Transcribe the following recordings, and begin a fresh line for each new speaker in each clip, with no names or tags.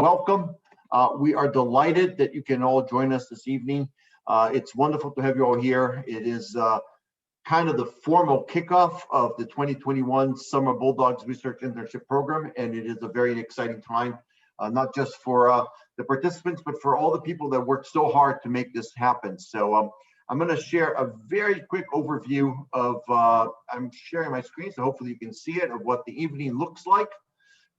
Welcome. We are delighted that you can all join us this evening. It's wonderful to have you all here. It is kind of the formal kickoff of the 2021 Summer Bulldogs Research Internship Program, and it is a very exciting time, not just for the participants, but for all the people that worked so hard to make this happen. So I'm going to share a very quick overview of, I'm sharing my screen, so hopefully you can see it, of what the evening looks like.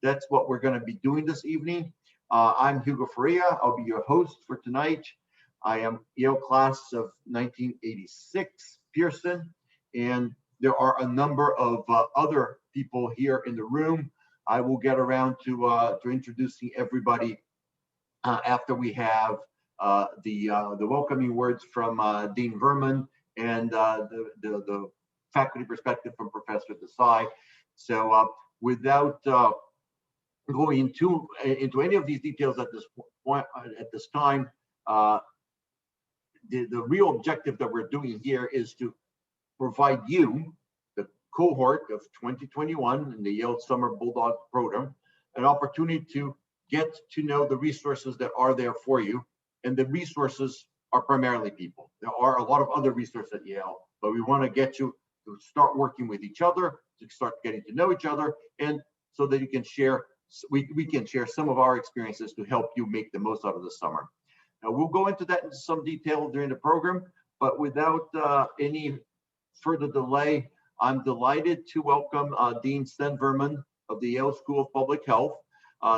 That's what we're going to be doing this evening. I'm Hugo Faria. I'll be your host for tonight. I am Yale class of 1986, Pearson, and there are a number of other people here in the room. I will get around to introducing everybody after we have the welcoming words from Dean Verman and the faculty perspective from Professor Desai. So without going into any of these details at this point, at this time, the real objective that we're doing here is to provide you, the cohort of 2021 in the Yale Summer Bulldog Program, an opportunity to get to know the resources that are there for you. And the resources are primarily people. There are a lot of other resources at Yale, but we want to get you to start working with each other, to start getting to know each other, and so that you can share, we can share some of our experiences to help you make the most out of the summer. Now, we'll go into that in some detail during the program, but without any further delay, I'm delighted to welcome Dean Stenverman of the Yale School of Public Health.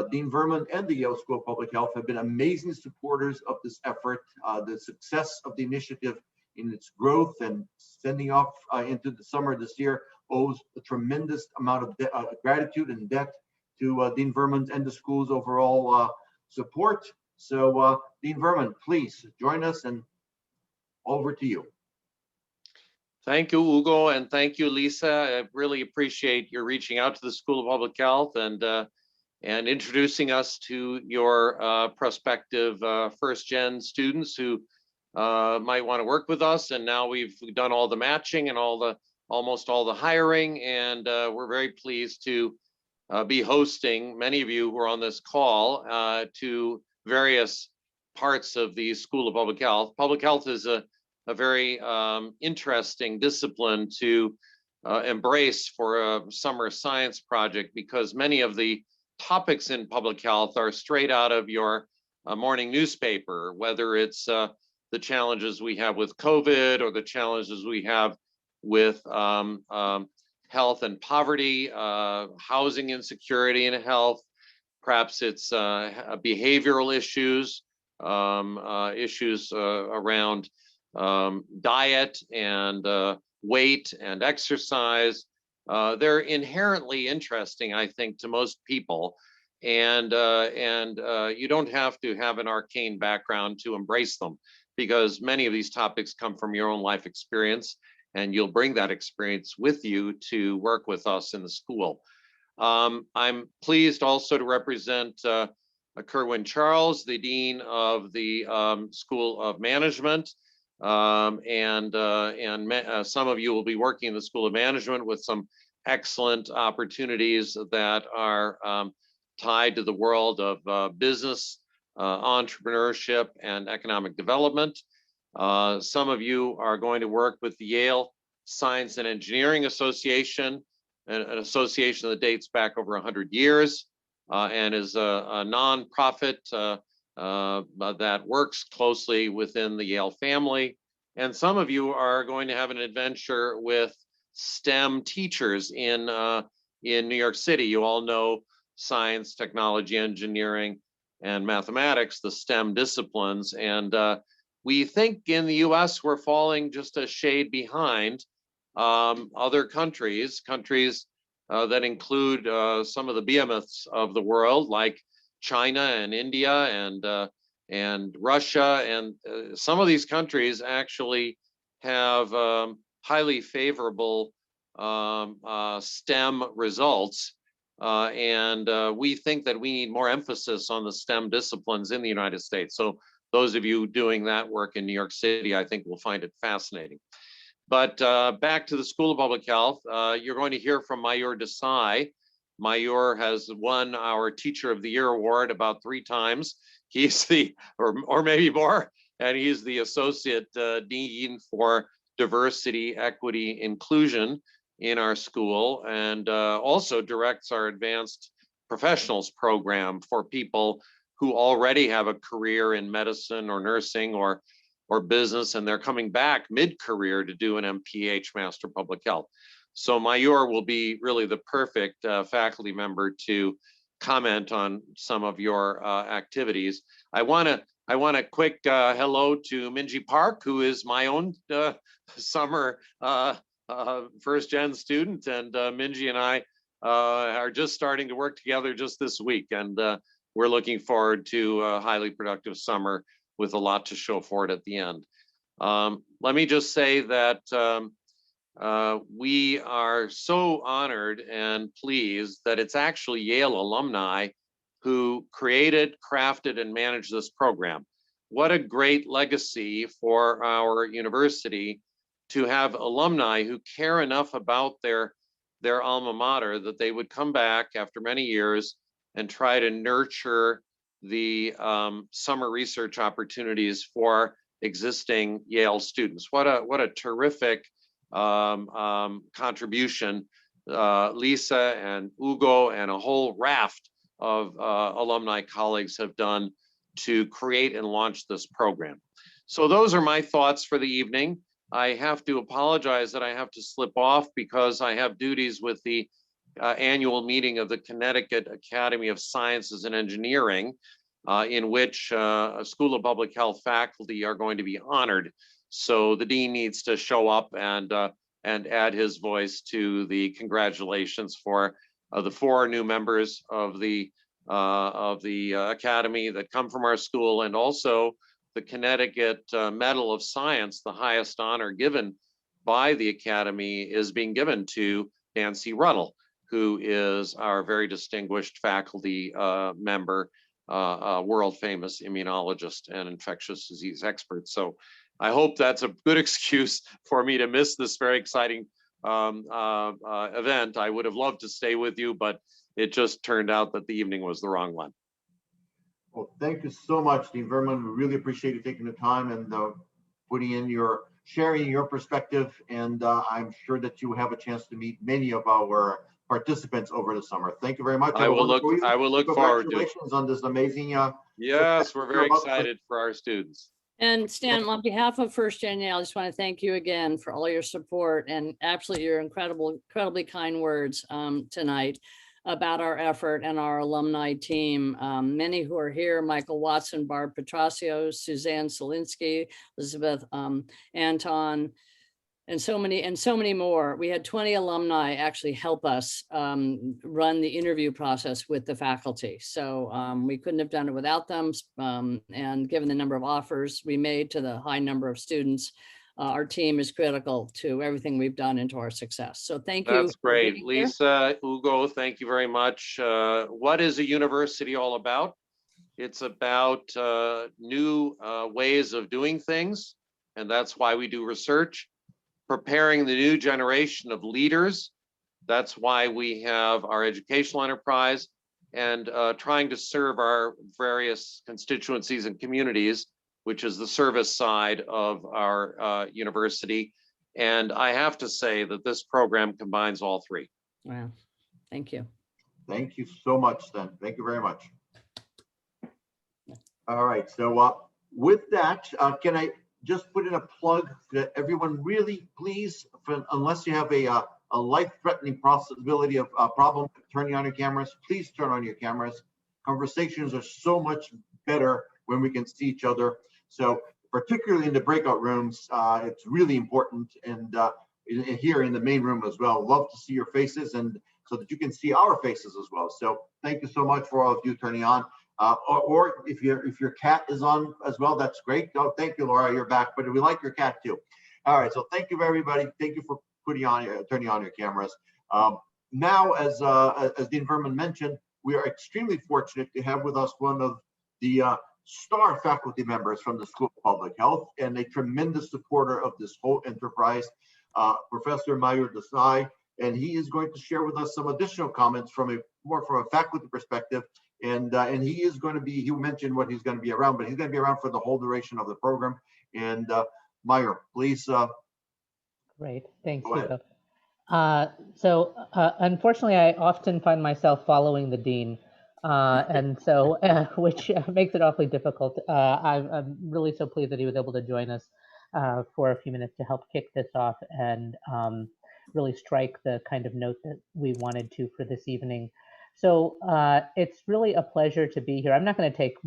Dean Verman and the Yale School of Public Health have been amazing supporters of this effort. The success of the initiative in its growth and sending off into the summer this year owes a tremendous amount of gratitude and debt to Dean Verman and the school's overall support. So Dean Verman, please join us, and over to you.
Thank you, Hugo, and thank you, Lisa. I really appreciate your reaching out to the School of Public Health and introducing us to your prospective first-gen students who might want to work with us. And now we've done all the matching and almost all the hiring, and we're very pleased to be hosting many of you who are on this call to various parts of the School of Public Health. Public health is a very interesting discipline to embrace for a summer science project, because many of the topics in public health are straight out of your morning newspaper, whether it's the challenges we have with COVID or the challenges we have with health and poverty, housing insecurity and health. Perhaps it's behavioral issues, issues around diet and weight and exercise. They're inherently interesting, I think, to most people, and you don't have to have an arcane background to embrace them, because many of these topics come from your own life experience, and you'll bring that experience with you to work with us in the school. I'm pleased also to represent Kerwin Charles, the Dean of the School of Management. Some of you will be working in the School of Management with some excellent opportunities that are tied to the world of business, entrepreneurship, and economic development. Some of you are going to work with the Yale Science and Engineering Association, an association that dates back over 100 years and is a nonprofit that works closely within the Yale family. And some of you are going to have an adventure with STEM teachers in New York City. You all know science, technology, engineering, and mathematics, the STEM disciplines. And we think in the US we're falling just a shade behind other countries that include some of the behemoths of the world, like China and India and Russia, and some of these countries actually have highly favorable STEM results, and we think that we need more emphasis on the STEM disciplines in the United States. So those of you doing that work in New York City, I think will find it fascinating. But back to the School of Public Health, you're going to hear from Mayur Desai. Mayur has won our Teacher of the Year award about 3 times. He's the, or maybe more, and he's the Associate Dean for Diversity, Equity, Inclusion in our school, and also directs our Advanced Professionals program for people who already have a career in medicine or nursing or business, and they're coming back mid-career to do an MPH, Master Public Health. So Mayur will be really the perfect faculty member to comment on some of your activities. I want a quick hello to Minji Park, who is my own summer first gen student, and Minji and I are just starting to work together just this week, and we're looking forward to a highly productive summer with a lot to show for it at the end. Let me just say that we are so honored and pleased that it's actually Yale alumni who created, crafted, and managed this program. What a great legacy for our university to have alumni who care enough about their alma mater that they would come back after many years and try to nurture the summer research opportunities for existing Yale students. What a terrific contribution Lisa and Ugo and a whole raft of alumni colleagues have done to create and launch this program. So those are my thoughts for the evening. I have to apologize that I have to slip off because I have duties with the annual meeting of the Connecticut Academy of Sciences and Engineering, in which a School of Public Health faculty are going to be honored. So the dean needs to show up and add his voice to the congratulations for the 4 new members of the academy that come from our school, and also the Connecticut Medal of Science, the highest honor given by the academy, is being given to Nancy Ruddle, who is our very distinguished faculty member, world famous immunologist and infectious disease expert. So I hope that's a good excuse for me to miss this very exciting event. I would have loved to stay with you, but it just turned out that the evening was the wrong one.
Well, thank you so much, Stenverman. We really appreciate you taking the time and sharing your perspective. And I'm sure that you have a chance to meet many of our participants over the summer. Thank you very much.
I will look forward to it.
Congratulations on this amazing.
Yes, we're very excited for our students.
And Stan, on behalf of 1stGenYale, I just want to thank you again for all your support and absolutely your incredibly kind words tonight about our effort and our alumni team. Many who are here: Michael Watson, Barb Petrasio, Suzanne Solinsky, Elizabeth Anton, and so many more. We had 20 alumni actually help us run the interview process with the faculty. So we couldn't have done it without them. And given the number of offers we made to the high number of students, our team is critical to everything we've done into our success. So thank you.
That's great. Lisa, Ugo, thank you very much. What is a university all about? It's about new ways of doing things. And that's why we do research. Preparing the new generation of leaders. That's why we have our educational enterprise, and trying to serve our various constituencies and communities, which is the service side of our university. And I have to say that this program combines all 3.
Wow, thank you.
Thank you so much, Stan. Thank you very much. All right, so with that, can I just put in a plug that everyone really, please, unless you have a life-threatening possibility of a problem turning on your cameras, please turn on your cameras. Conversations are so much better when we can see each other. So particularly in the breakout rooms, it's really important, and here in the main room as well. Love to see your faces, and so that you can see our faces as well. So thank you so much for all of you turning on. Or if your cat is on as well, that's great. Oh, thank you, Laura, you're back. But we like your cat too. All right, so thank you, everybody. Thank you for turning on your cameras. Now, as Dean Verman mentioned, we are extremely fortunate to have with us one of the star faculty members from the School of Public Health and a tremendous supporter of this whole enterprise, Professor Mayur Desai. and he is going to share with us some additional comments from a faculty perspective. And he is going to be, he mentioned what he's going to be around, but he's going to be around for the whole duration of the program. And Meyer, please.
Great, thanks,
Go ahead.
Hugo. Unfortunately, I often find myself following the dean, and so which makes it awfully difficult. I'm really so pleased that he was able to join us for a few minutes to help kick this off and really strike the kind of note that we wanted to for this evening. So it's really a pleasure to be here. I'm not going to take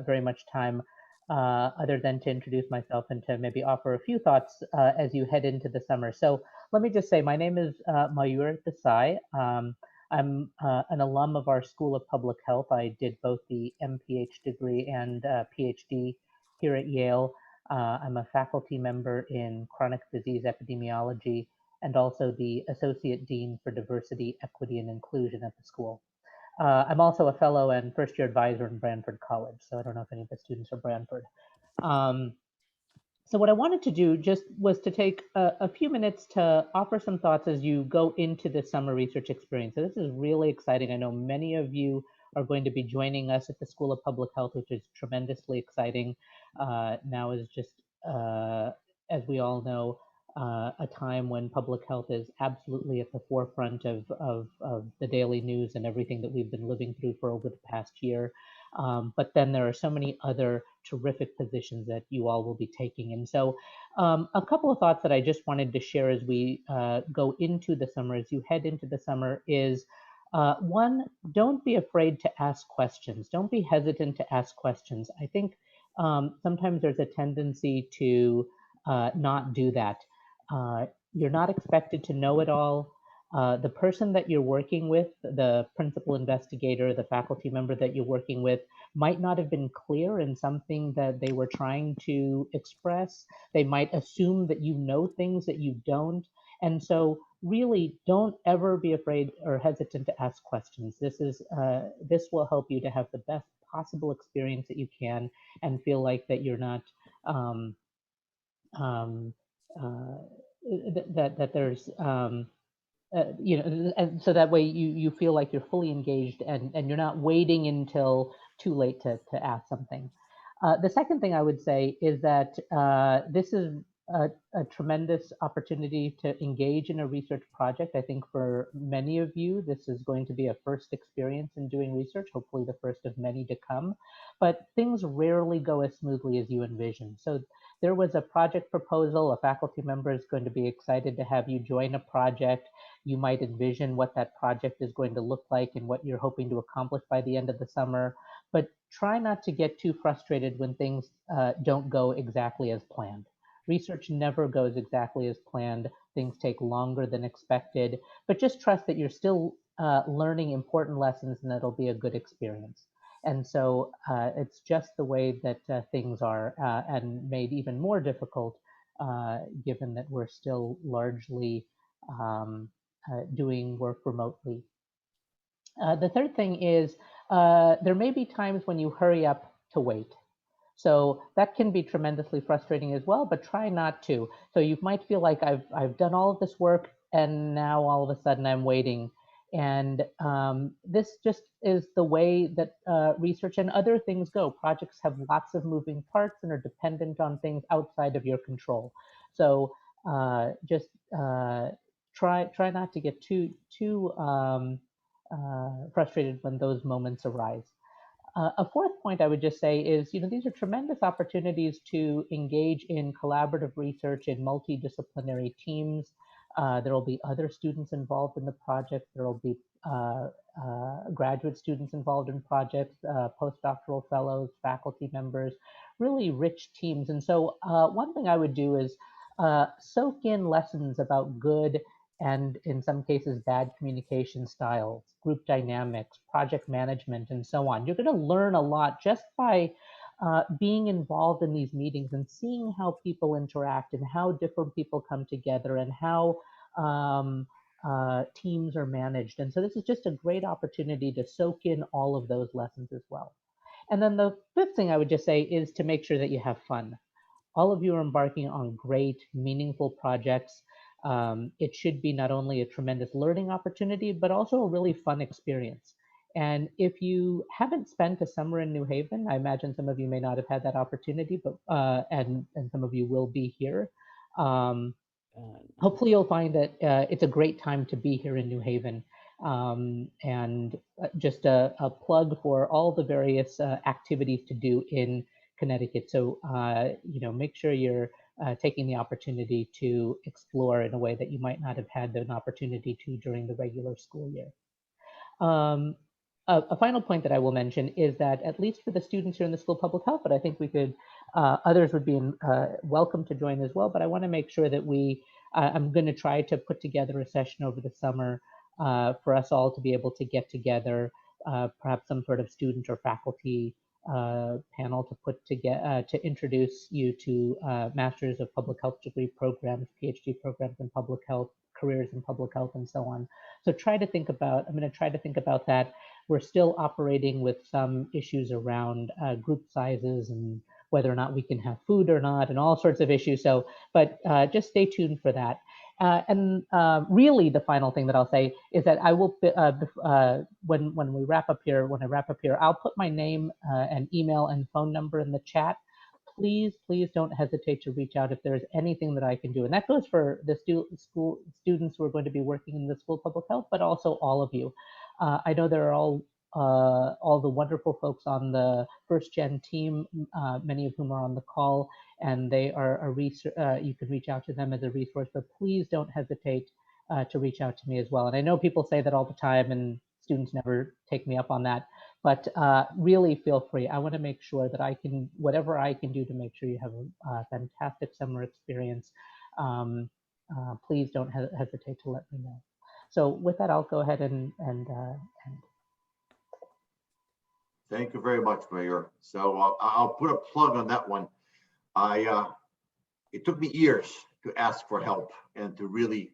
very much time other than to introduce myself and to maybe offer a few thoughts as you head into the summer. So let me just say, my name is Mayur Desai. I'm an alum of our School of Public Health. I did both the MPH degree and PhD here at Yale. I'm a faculty member in chronic disease epidemiology and also the Associate Dean for Diversity, Equity, and Inclusion at the school. I'm also a fellow and first-year advisor in Branford College, so I don't know if any of the students are Branford. So what I wanted to do just was to take a few minutes to offer some thoughts as you go into the summer research experience. So this is really exciting. I know many of you are going to be joining us at the School of Public Health, which is tremendously exciting. Now is just, as we all know, a time when public health is absolutely at the forefront of the daily news and everything that we've been living through for over the past year. But then there are so many other terrific positions that you all will be taking. And so a couple of thoughts that I just wanted to share as we go into the summer, as you head into the summer is, one, don't be afraid to ask questions. Don't be hesitant to ask questions. I think sometimes there's a tendency to not do that. You're not expected to know it all. The person that you're working with, the principal investigator, the faculty member that you're working with, might not have been clear in something that they were trying to express. They might assume that you know things that you don't. And so really don't ever be afraid or hesitant to ask questions. This will help you to have the best possible experience that you can and feel like that you're not, that there's, and so that way you feel like you're fully engaged and you're not waiting until too late to ask something. The second thing I would say is that this is a tremendous opportunity to engage in a research project. I think for many of you, this is going to be a first experience in doing research, hopefully the first of many to come, but things rarely go as smoothly as you envision. So there was a project proposal, a faculty member is going to be excited to have you join a project. You might envision what that project is going to look like and what you're hoping to accomplish by the end of the summer, but try not to get too frustrated when things don't go exactly as planned. Research never goes exactly as planned. Things take longer than expected, but just trust that you're still learning important lessons and that'll be a good experience. And so it's just the way that things are and made even more difficult given that we're still largely doing work remotely. The third thing is there may be times when you hurry up to wait. So that can be tremendously frustrating as well, but try not to. So you might feel like I've done all of this work and now all of a sudden I'm waiting. And this just is the way that research and other things go. Projects have lots of moving parts and are dependent on things outside of your control. So just try not to get too frustrated when those moments arise. A fourth point I would just say is, these are tremendous opportunities to engage in collaborative research in multidisciplinary teams. There will be other students involved in the project. There will be graduate students involved in projects, postdoctoral fellows, faculty members, really rich teams. And so one thing I would do is soak in lessons about good and in some cases bad communication styles, group dynamics, project management, and so on. You're going to learn a lot just by being involved in these meetings and seeing how people interact and how different people come together and how teams are managed. And so this is just a great opportunity to soak in all of those lessons as well. And then the fifth thing I would just say is to make sure that you have fun. All of you are embarking on great, meaningful projects. it should be not only a tremendous learning opportunity, but also a really fun experience. And if you haven't spent a summer in New Haven, I imagine some of you may not have had that opportunity, but and some of you will be here. Hopefully you'll find that it's a great time to be here in New Haven. And just a plug for all the various activities to do in Connecticut. So, make sure you're taking the opportunity to explore in a way that you might not have had an opportunity to during the regular school year. A final point that I will mention is that at least for the students here in the School of Public Health, but I think we could, others would be welcome to join as well, but I want to make sure that I'm going to try to put together a session over the summer for us all to be able to get together, perhaps some sort of student or faculty panel to put together to introduce you to Masters of Public Health degree programs, PhD programs in public health, careers in public health, and so on. So I'm going to try to think about that. We're still operating with some issues around group sizes and whether or not we can have food or not, and all sorts of issues. So, but just stay tuned for that. And really, the final thing that I'll say is that I will, when I wrap up here, I'll put my name and email and phone number in the chat. Please don't hesitate to reach out if there's anything that I can do. And that goes for the school students who are going to be working in the School of Public Health, but also all of you. I know there are all the wonderful folks on the 1stGen team, many of whom are on the call, and they are you can reach out to them as a resource, but please don't hesitate to reach out to me as well. And I know people say that all the time, and students never take me up on that, but really feel free. I want to make sure that whatever I can do to make sure you have a fantastic summer experience. Please don't hesitate to let me know. So with that, I'll go ahead and
Thank you very much, Mayor. So I'll put a plug on that one. It took me years to ask for help and to really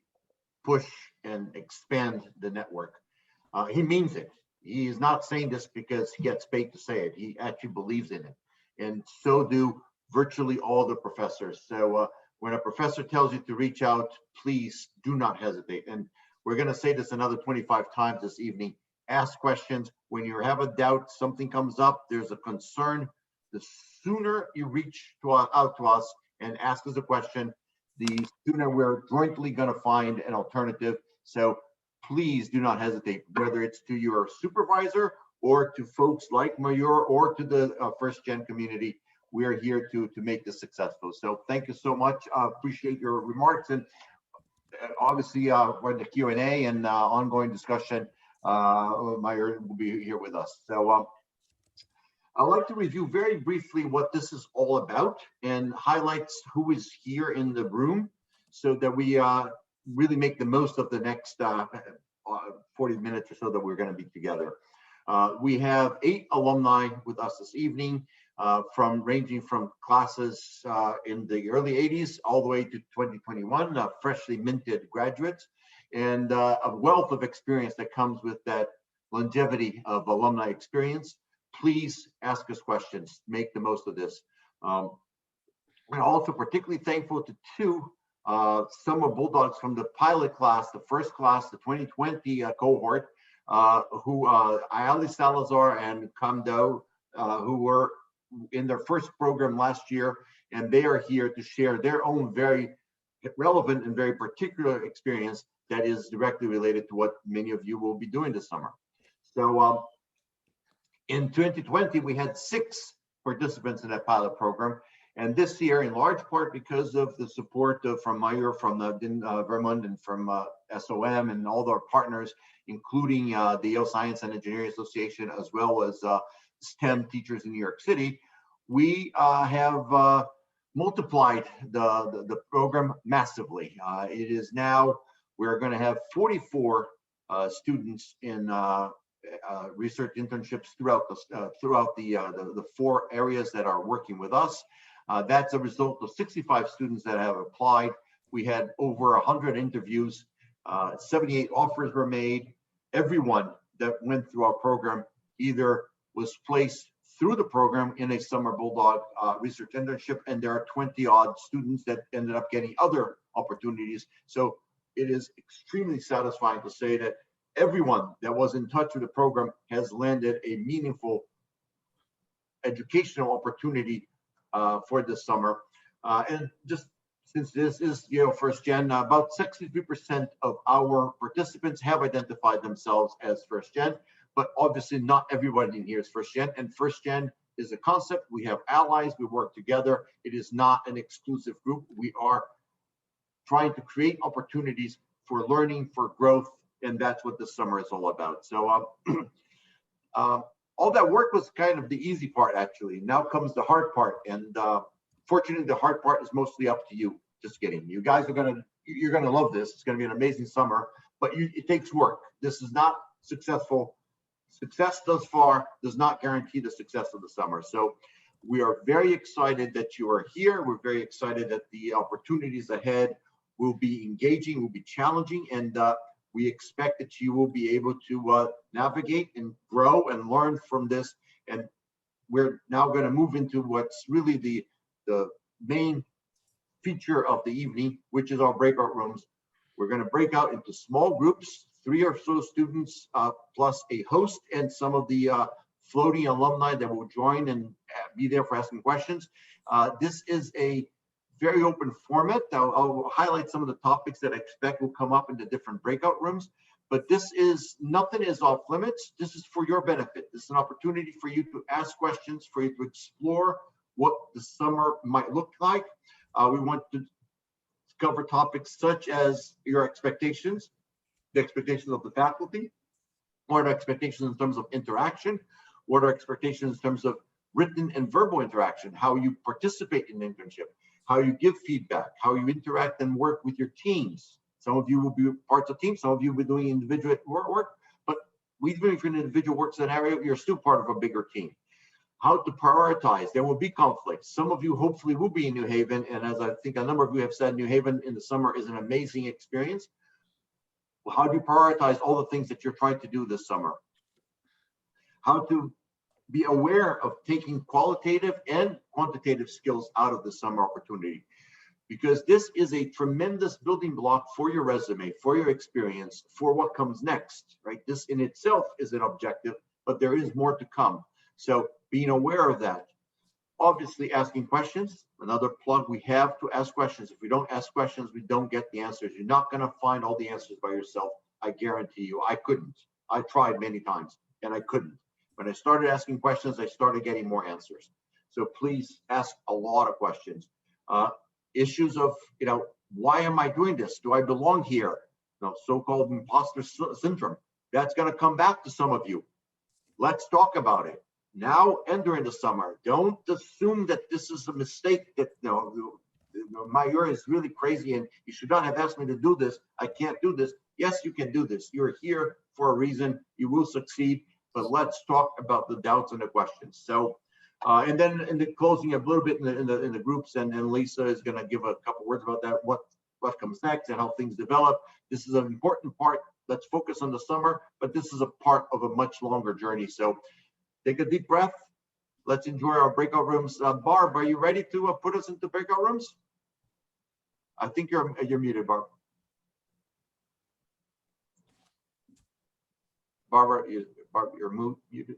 push and expand the network. He means it. He is not saying this because he gets paid to say it. He actually believes in it. And so do virtually all the professors. So when a professor tells you to reach out, please do not hesitate. And we're going to say this another 25 times this evening. Ask questions. When you have a doubt, something comes up, there's a concern, the sooner you reach out to us and ask us a question, the sooner we're jointly going to find an alternative. So please do not hesitate, whether it's to your supervisor or to folks like Mayur or to the 1stGen community. We're here to make this successful. So thank you so much. Appreciate your remarks. And obviously, for the Q&A and ongoing discussion, Mayur will be here with us. So I'd like to review very briefly what this is all about and highlights who is here in the room so that we really make the most of the next 40 minutes or so that we're going to be together. We have 8 alumni with us this evening, ranging from classes in the early 80s all the way to 2021, freshly minted graduates, and a wealth of experience that comes with that longevity of alumni experience. Please ask us questions, make the most of this. We're also particularly thankful to 2 summer Bulldogs from the pilot class, the first class, the 2020 cohort, who Ayali Salazar and Kamdo, who were in their first program last year, and they are here to share their own very relevant and very particular experience that is directly related to what many of you will be doing this summer. So in 2020, we had 6 participants in that pilot program. And this year, in large part because of the support from Mayur, from Stenverman, and from SOM and all our partners, including the Yale Science and Engineering Association, as well as STEM teachers in New York City, we have multiplied the program massively. It is now, we're going to have 44 students in research internships throughout the 4 areas that are working with us. That's a result of 65 students that have applied. We had over 100 interviews, 78 offers were made. Everyone that went through our program either was placed through the program in a summer Bulldog research internship, and there are 20 odd students that ended up getting other opportunities. So it is extremely satisfying to say that everyone that was in touch with the program has landed a meaningful educational opportunity for this summer. And just since this is Yale First Gen, about 63% of our participants have identified themselves as First Gen, but obviously not everybody in here is First Gen, and First Gen is a concept. We have allies, we work together. It is not an exclusive group. We are trying to create opportunities for learning, for growth, and that's what this summer is all about. So all that work was kind of the easy part, actually. Now comes the hard part, and fortunately, the hard part is mostly up to you. Just kidding. You guys are you're gonna love this. It's gonna be an amazing summer, but it takes work. This is not successful. Success thus far does not guarantee the success of the summer. So we are very excited that you are here. We're very excited that the opportunities ahead will be engaging, will be challenging, and we expect that you will be able to navigate and grow and learn from this. And we're now going to move into what's really the main feature of the evening, which is our breakout rooms. We're going to break out into small groups, 3 or so students plus a host and some of the floating alumni that will join and be there for asking questions. This is a very open format. I'll highlight some of the topics that I expect will come up in the different breakout rooms, but nothing is off limits. This is for your benefit. This is an opportunity for you to ask questions, for you to explore what the summer might look like. We want to cover topics such as your expectations, the expectations of the faculty, what are expectations in terms of interaction, what are expectations in terms of written and verbal interaction, how you participate in the internship, how you give feedback, how you interact and work with your teams. Some of you will be parts of teams, some of you will be doing individual work, but even if an individual works in an area, you're still part of a bigger team. How to prioritize. There will be conflicts. Some of you hopefully will be in New Haven, and as I think a number of you have said, New Haven in the summer is an amazing experience. Well, how do you prioritize all the things that you're trying to do this summer? How to be aware of taking qualitative and quantitative skills out of the summer opportunity, because this is a tremendous building block for your resume, for your experience, for what comes next, right? This in itself is an objective, but there is more to come. So being aware of that, obviously asking questions, another plug, we have to ask questions. If we don't ask questions, we don't get the answers. You're not gonna find all the answers by yourself. I guarantee you, I couldn't. I tried many times and I couldn't. When I started asking questions, I started getting more answers. So please ask a lot of questions. Issues of, why am I doing this? Do I belong here? So-called imposter syndrome. That's gonna come back to some of you. Let's talk about it. Now and during the summer, don't assume that this is a mistake, that my year is really crazy and you should not have asked me to do this. I can't do this. Yes, you can do this. You're here for a reason. You will succeed, but let's talk about the doubts and the questions. So, and then in the closing, a little bit in the groups, and then Lisa is going to give a couple words about that, what comes next and how things develop. This is an important part. Let's focus on the summer, but this is a part of a much longer journey. So take a deep breath. Let's enjoy our breakout rooms. Barb, are you ready to put us into breakout rooms? I think you're muted, Barb. Barbara, you're muted.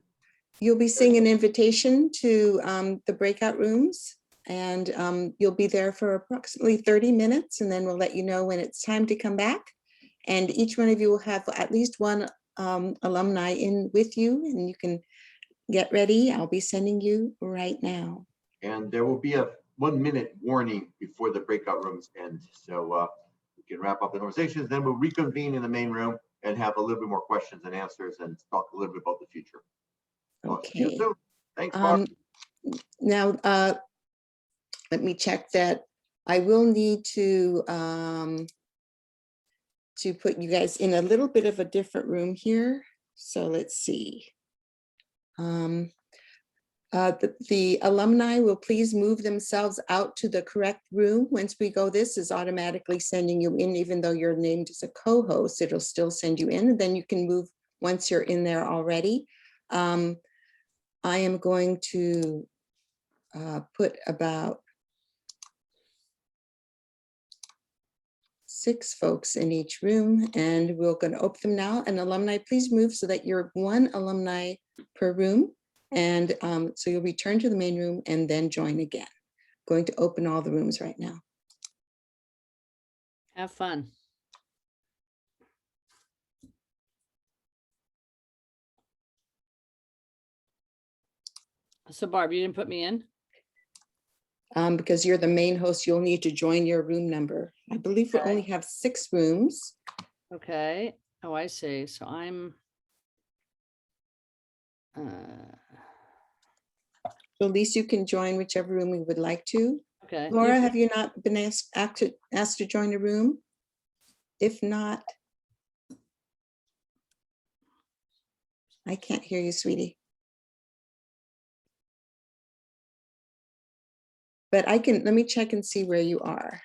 You'll be seeing an invitation to the breakout rooms, and you'll be there for approximately 30 minutes, and then we'll let you know when it's time to come back. And each one of you will have at least one alumni in with you, and you can get ready. I'll be sending you right now.
And there will be a 1-minute warning before the breakout rooms end. So we can wrap up the conversations, then we'll reconvene in the main room and have a little bit more questions and answers and talk a little bit about the future.
Okay.
See you soon. Thanks, Barb.
Now, let me check that. I will need to put you guys in a little bit of a different room here. So let's see. The alumni will please move themselves out to the correct room. Once we go, this is automatically sending you in, even though you're named as a co-host, it'll still send you in, and then you can move once you're in there already. I am going to put about 6 folks in each room, and we're going to open them now. And alumni, please move so that you're 1 alumni per room. And so you'll return to the main room and then join again. Going to open all the rooms right now.
Have fun. So Barb, you didn't put me in?
Because you're the main host, you'll need to join your room number. I believe we
Okay.
only have 6 rooms.
Okay. Oh, I see. So I'm.
So at least you can join whichever room you would like to.
Okay.
Laura, have you not been asked to join a room? If not, I can't hear you, sweetie. But let me check and see where you are.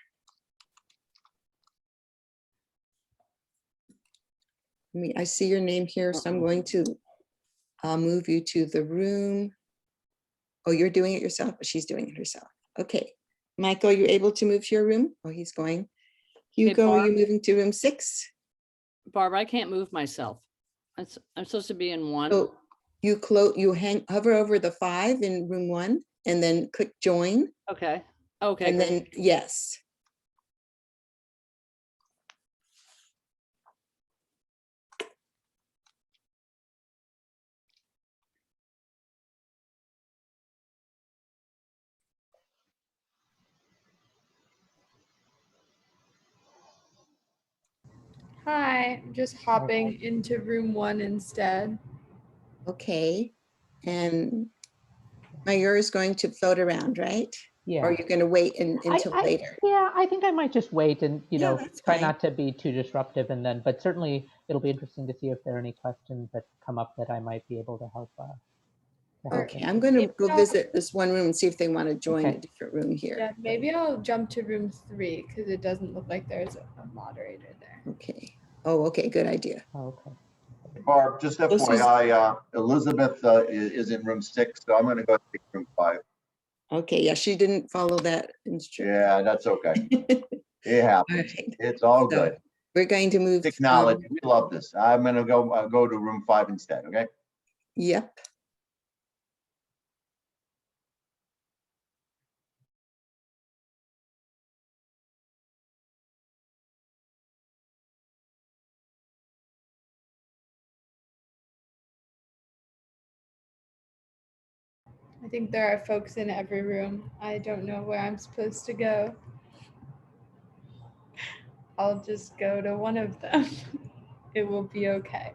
I see your name here, so I'm going to move you to the room. Oh, you're doing it yourself, but she's doing it herself. Okay. Michael, are you able to move to your room? Oh, he's going. Hugo, are you moving to room 6?
Barb, I can't move myself. I'm supposed to be in 1.
So you hover over the 5 in room 1 and then click join.
Okay. Okay.
And
Great.
then yes.
Hi, I'm just hopping into room 1 instead.
Okay. And Mayur is going to float around, right?
Yeah.
Or you're going to wait until later?
Yeah, I think I might just wait and,
Yeah, that's
try
fine.
not to be too disruptive, and then, but certainly it'll be interesting to see if there are any questions that come up that I might be able to help.
Okay,
answer.
I'm going to
Maybe
go
I'll-
visit this one room and see if they want to join
Okay.
a different room here.
Yeah, maybe I'll jump to room 3 because it doesn't look like there's a moderator there.
Okay. Oh, okay, good idea.
Okay.
Barb, just
This is-
FYI, Elizabeth is in room 6, so I'm going to go to room 5.
Okay, yeah, she didn't follow that instruction.
Yeah, that's okay. It
All
happens.
right.
It's all
So,
good.
we're going to move.
Technology, we love this. I'm going to go to room 5 instead, okay?
Yep.
I think there are folks in every room. I don't know where I'm supposed to go. I'll just go to one of them. It will be okay.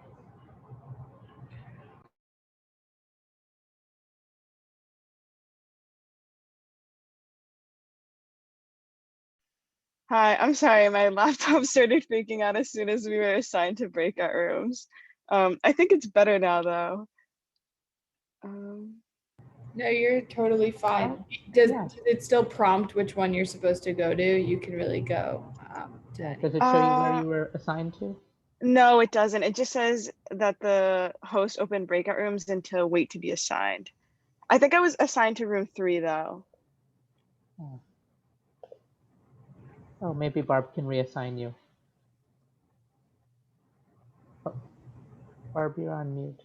Hi, I'm sorry, my laptop started freaking out as soon as we were assigned to breakout rooms. I think it's better now though.
No, you're totally fine.
yeah.
Does it still prompt which one you're supposed to go to? You can really go to
Yeah.
any.
Does it show you where you were assigned to?
No, it doesn't. It just says that the host opened breakout rooms and to wait to be assigned. I think I was assigned to room 3 though.
Oh, maybe Barb can reassign you. Oh, Barb, you're on mute.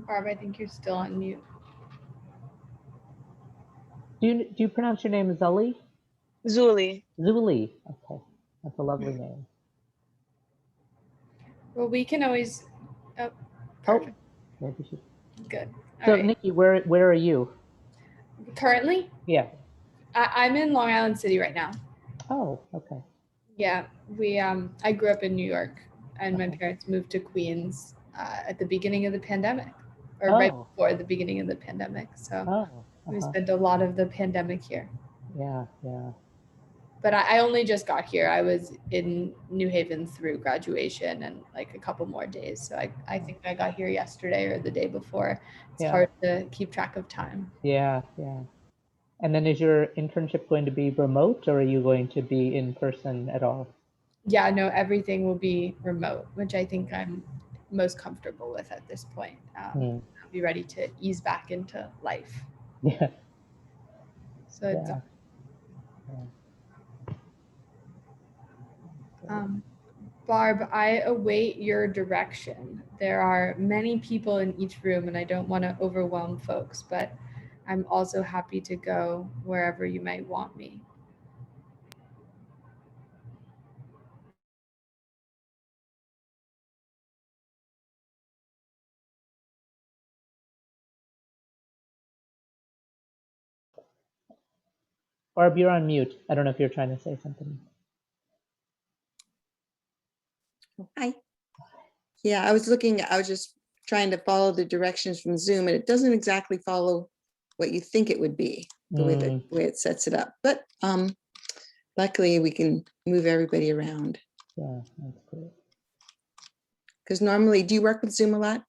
Barb, I think you're still on mute.
Do you pronounce your name Zully?
Zuli.
Zuli. Okay, that's a lovely name.
Well, we can always. Oh,
Oh,
perfect.
maybe she.
Good. All
So
right.
Nikki, where are you?
Currently,
Yeah.
I'm in Long Island City right now.
Oh, okay.
Yeah, I grew up in New York, and my
Okay.
parents moved to Queens at the beginning of the pandemic, or right
Oh.
before the beginning of the pandemic. So
Oh.
we spent a lot of the pandemic here.
Yeah, yeah.
But I only just got here. I was in New Haven through graduation and like a couple more days. So I think I got here yesterday or the day before. It's
Yeah.
hard to keep track of time.
Yeah, yeah. And then is your internship going to be remote, or are you going to be in person at all?
Yeah, no, everything will be remote, which I think I'm most comfortable with at this point. I'll be ready to ease back into life.
Yeah.
So it's, Barb, I await your direction. There are many people in each room and I don't want to overwhelm folks, but I'm also happy to go wherever you might want me.
Barb, you're on mute. I don't know if you're trying to say something.
Hi. Yeah, I was just trying to follow the directions from Zoom, and it doesn't exactly follow what you think it would be, the way it sets it up. But luckily we can move everybody around.
Yeah, that's great.
Because normally, do you work with Zoom a lot?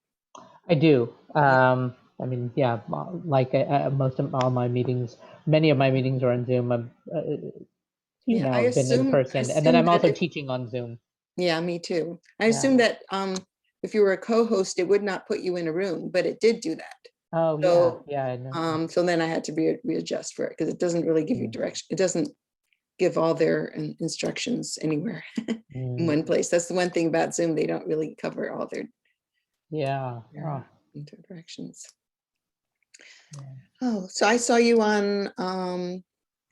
I do. I mean, yeah, like most of all my meetings, many of my meetings are on Zoom.
Yeah, I
I've been in person, and then I'm also teaching on Zoom.
Yeah, me too. I assume that if you were a co-host, it would not put you in a room, but it did do that.
Oh,
so,
yeah, I know.
So then I had to readjust for it because it doesn't really give you direction. It doesn't give all their instructions anywhere in one place. That's the one thing about Zoom. They don't really cover all their directions. Oh, so I saw you on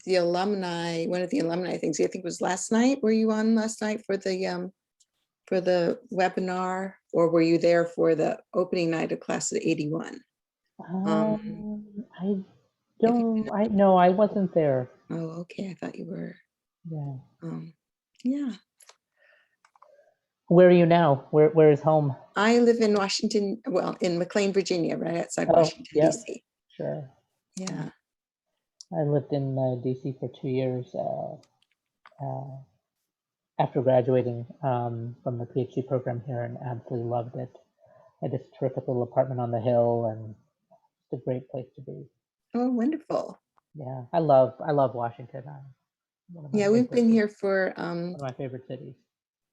the alumni, one of the alumni things. I think it was last night. Were you on last night for the webinar, or were you there for the opening night of class of 81?
No, I wasn't there.
Oh, okay. I thought you were.
Yeah.
Yeah.
Where are you now? Where is home?
I live in Washington, well, in McLean, Virginia, right outside Washington, D.C.
Sure.
Yeah.
I lived in D.C. for 2 years after graduating from the PhD program here, and absolutely loved it. I had this terrific little apartment on the hill, and it's a great place to be.
Oh, wonderful.
Yeah, I love Washington.
Yeah, we've been here for
one of my favorite cities.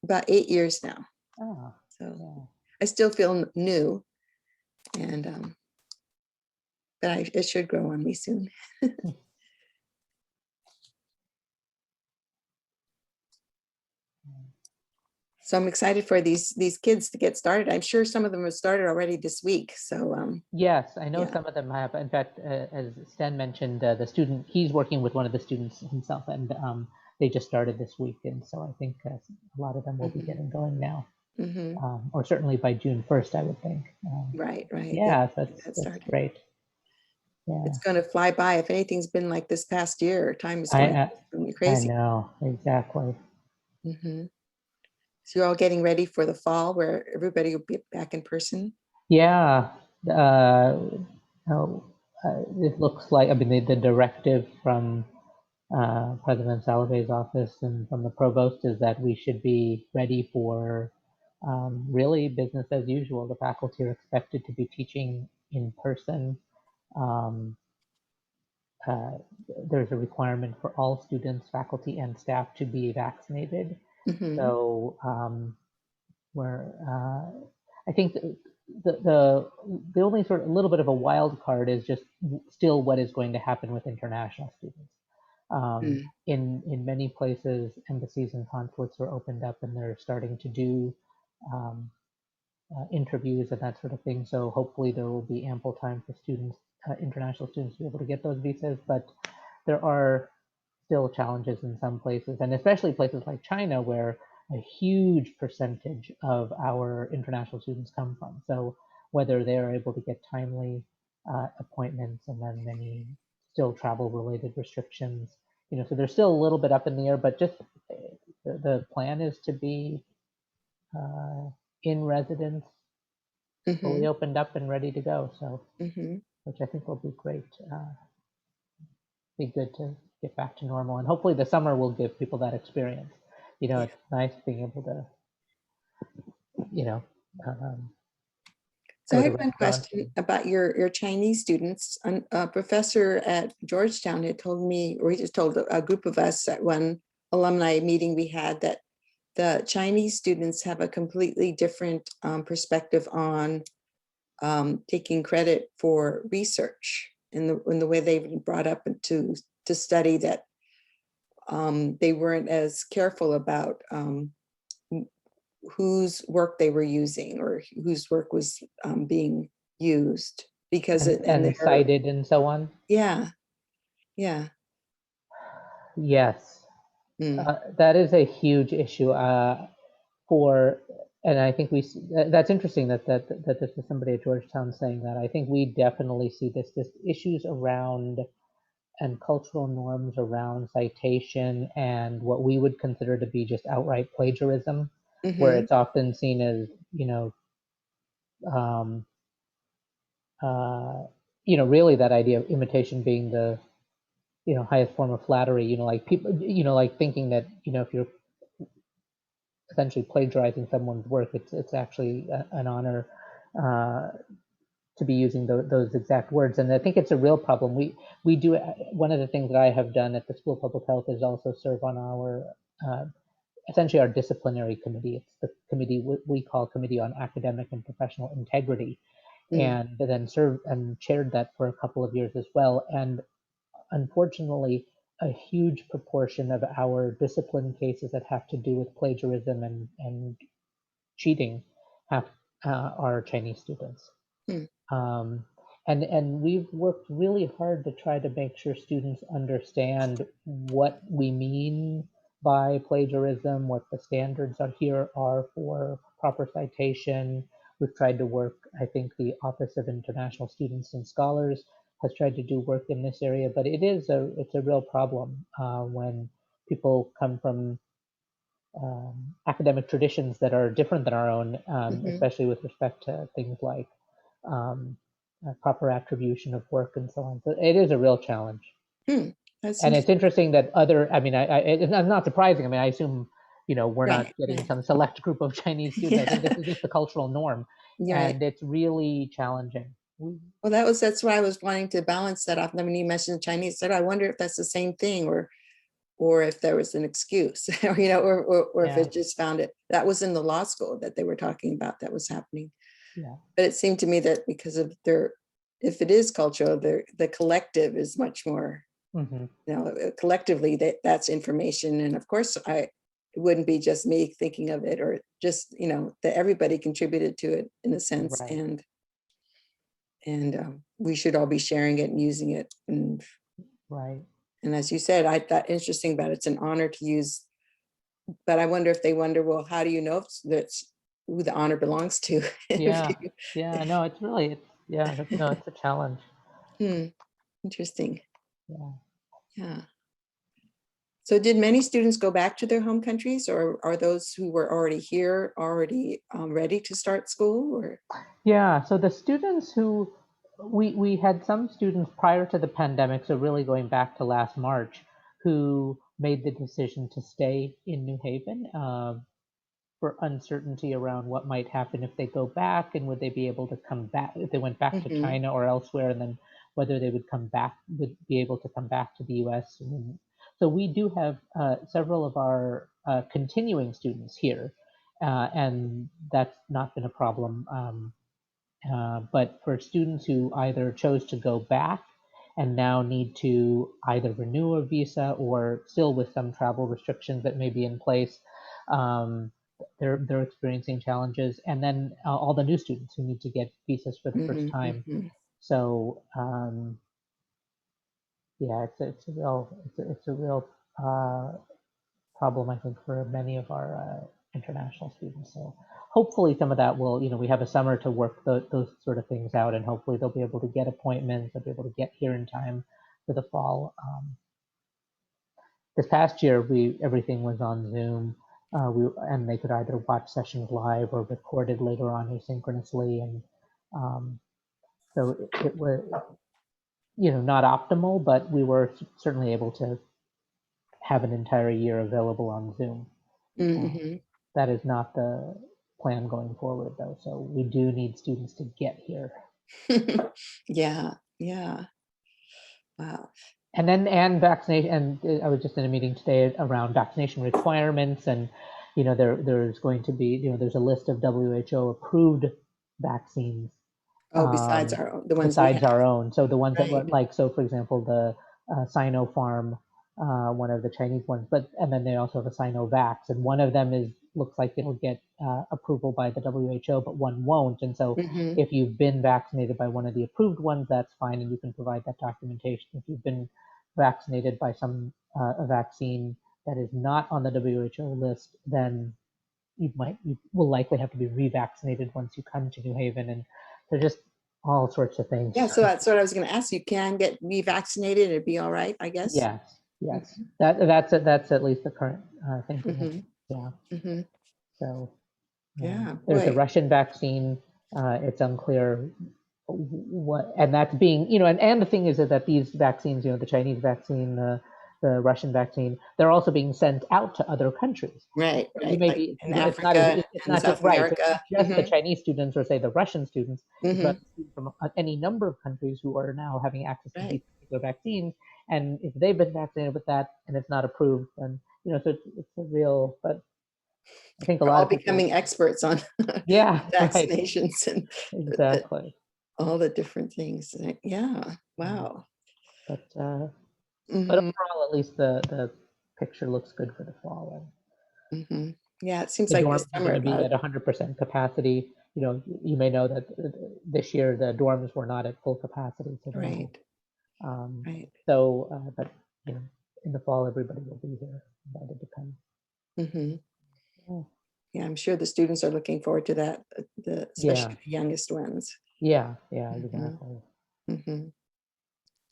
About 8 years now.
Oh,
so I still feel new, and but it should grow on me soon. So I'm excited for these kids to get started. I'm sure some of them have started already this week. So
yes, I know some of them have. In fact, as Sten mentioned, the student, he's working with one of the students himself, and they just started this week. And so I think a lot of them will be getting going now, or certainly by June 1st, I would think.
Right.
Yeah, that's great. Yeah.
It's going to fly by. If anything's been like this past year, time is going to crazy.
I know, exactly.
So you're all getting ready for the fall where everybody will be back in person?
Yeah. It looks like, I mean, the directive from President Salave's office and from the provost is that we should be ready for really business as usual. The faculty are expected to be teaching in person. There's a requirement for all students, faculty, and staff to be vaccinated. So I think the only sort of a little bit of a wild card is just still what is going to happen with international students. In many places, embassies and consulates are opened up and they're starting to do interviews and that sort of thing. So hopefully there will be ample time for students, international students, to be able to get those visas. But there are still challenges in some places, and especially places like China, where a huge percentage of our international students come from. So whether they are able to get timely appointments, and then many still travel-related restrictions, so they're still a little bit up in the air, but just the plan is to be in residence, fully opened up and ready to go. So, which I think will be great. Be good to get back to normal, and hopefully the summer will give people that experience. It's nice being able to,
so I have one question about your Chinese students. A professor at Georgetown had told me, or he just told a group of us at one alumni meeting we had, that the Chinese students have a completely different perspective on taking credit for research in the way they've been brought up to study that they weren't as careful about whose work they were using or whose work was being used because
and cited and so on.
Yeah.
Yes,
Mm.
that is a huge issue and I think that's interesting that this was somebody at Georgetown saying that. I think we definitely see this issues around and cultural norms around citation and what we would consider to be just outright plagiarism, where it's often seen as, really that idea of imitation being the, highest form of flattery, like people, like thinking that, if you're essentially plagiarizing someone's work, it's actually an honor to be using those exact words. And I think it's a real problem. We do, one of the things that I have done at the School of Public Health is also serve on our, essentially our disciplinary committee. It's the committee we call Committee on Academic and Professional Integrity. And then served and chaired that for a couple of years as well. And unfortunately, a huge proportion of our discipline cases that have to do with plagiarism and cheating are Chinese students. And we've worked really hard to try to make sure students understand what we mean by plagiarism, what the standards are for proper citation. We've tried to work, I think the Office of International Students and Scholars has tried to do work in this area, but it's a real problem when people come from academic traditions that are different than our own, especially with respect to things like proper attribution of work and so on. So it is a real challenge. And it's interesting that it's not surprising. I mean, I assume, we're not getting some select group of Chinese students. I think this is just the cultural norm. And it's really challenging.
Well, that's why I was wanting to balance that off. And then when you mentioned Chinese, I wonder if that's the same thing or if there was an excuse, or if it just found it. That was in the law school that they were talking about that was happening.
Yeah.
But it seemed to me that because of if it is cultural, the collective is much more, collectively that's information. And of course, it wouldn't be just me thinking of it or just, that everybody contributed to it in a sense.
Right.
And we should all be sharing it and using it. And as you said, I thought interesting about it's an honor to use, but I wonder if they wonder, well, how do you know if that's who the honor belongs to?
No, it's really, it's a challenge.
Interesting. Yeah. So did many students go back to their home countries, or are those who were already here already ready to start school? Or
yeah, so the students who we had some students prior to the pandemic, so really going back to last March, who made the decision to stay in New Haven for uncertainty around what might happen if they go back, and would they be able to come back if they went back to China or elsewhere, and then whether they would be able to come back to the US. So we do have several of our continuing students here, and that's not been a problem. But for students who either chose to go back and now need to either renew a visa or still with some travel restrictions that may be in place, they're experiencing challenges. And then all the new students who need to get visas for the first time. So it's a real problem, I think, for many of our international students. So hopefully some of that will, we have a summer to work those sort of things out, and hopefully they'll be able to get appointments, they'll be able to get here in time for the fall. This past year, everything was on Zoom, and they could either watch sessions live or recorded later on asynchronously, and so it was, not optimal, but we were certainly able to have an entire year available on Zoom. That is not the plan going forward, though. So we do need students to get here.
Yeah. Wow.
And vaccination. And I was just in a meeting today around vaccination requirements, and there's going to be, there's a list of WHO approved vaccines.
Oh, besides the ones we
besides
have.
our own. So the ones that were
Right.
like, so for example, the Sinopharm, one of the Chinese ones, and then they also have a Sinovac, and one of them looks like it'll get approval by the WHO, but one won't. And so
Mhm.
if you've been vaccinated by one of the approved ones, that's fine, and you can provide that documentation. If you've been vaccinated by a vaccine that is not on the WHO list, then you will likely have to be revaccinated once you come to New Haven, and they're just all sorts of things.
Yeah, so that's what I was going to ask. You can get revaccinated and it'd be all right, I guess.
Yes. That's at least the current thinking.
Mhm.
Yeah.
Mhm.
So
Yeah,
there's a
boy.
Russian vaccine. It's unclear what, and that's being, and the thing is that these vaccines, the Chinese vaccine, the Russian vaccine, they're also being sent out to other countries.
Right,
So you
right.
may
Like
be,
in
it's
Africa and
not just
South
right. So it's
America.
not just the Chinese students or say the Russian students, it's
Mhm.
about students from any number of countries who are now having access to
Right.
these particular vaccines. And if they've been vaccinated with that and it's not approved, then so it's a real. But I think a
We're
lot
all
of people,
becoming experts on
yeah, right,
vaccinations and
exactly.
all the different things. Yeah. Wow.
But
Mhm.
overall, at least the picture looks good for the fall.
Mhm. Yeah, it seems
The
like this
dorms are
summer
going to be at 100% capacity. You may know that this year the dorms were not at full capacity. So
right, right.
but in the fall, everybody will be here, invited to come.
Mhm.
Yeah.
Yeah, I'm sure the students are looking forward to that, especially
Yeah.
the youngest ones.
Yeah,
Mhm.
exactly.
Mhm.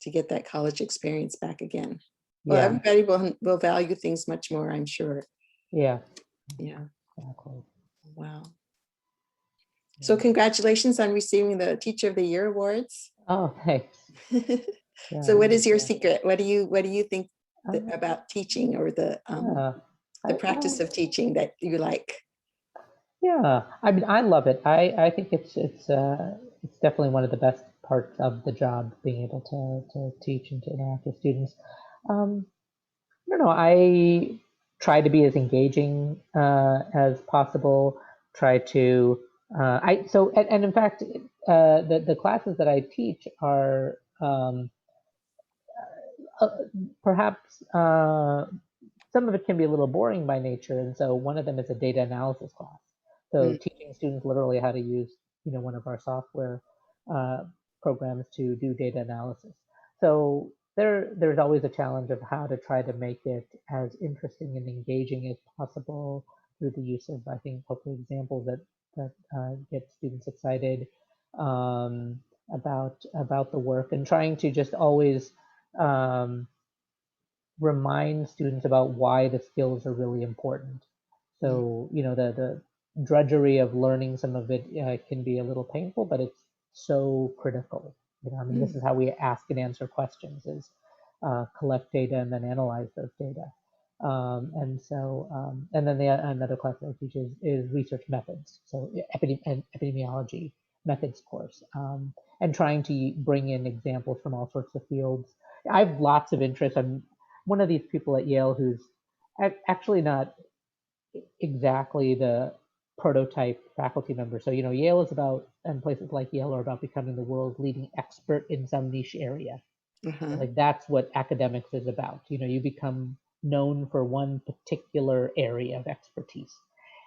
To get that college experience back again. Well,
Yeah,
everybody will value things much more, I'm sure.
yeah,
Yeah.
exactly.
Wow. So congratulations on receiving the Teacher of the Year awards.
Oh, thanks. Yeah.
So what is your secret? What do you think
Uh,
about teaching, or the practice of teaching that you like?
Yeah, I mean, I love it. I think it's definitely one of the best parts of the job, being able to teach and to interact with students. I don't know. I try to be as engaging as possible. Try to and in fact, the classes that I teach are perhaps some of it can be a little boring by nature, and so one of them is a data analysis class. So
Mm.
teaching students literally how to use one of our software programs to do data analysis. So there's always a challenge of how to try to make it as interesting and engaging as possible through the use of, I think, hopefully examples that get students excited about the work, and trying to just always remind students about why the skills are really important. So, the drudgery of learning some of it can be a little painful, but it's so critical. I mean, this is how we ask and answer questions: is collect data and then analyze those data. And then another class that I teach is research methods. So epidemiology methods course, and trying to bring in examples from all sorts of fields. I have lots of interest. I'm one of these people at Yale who's actually not exactly the prototype faculty member. So, Yale is about, and places like Yale are about becoming the world's leading expert in some niche area.
Uh-huh.
Like that's what academics is about. You become known for one particular area of expertise.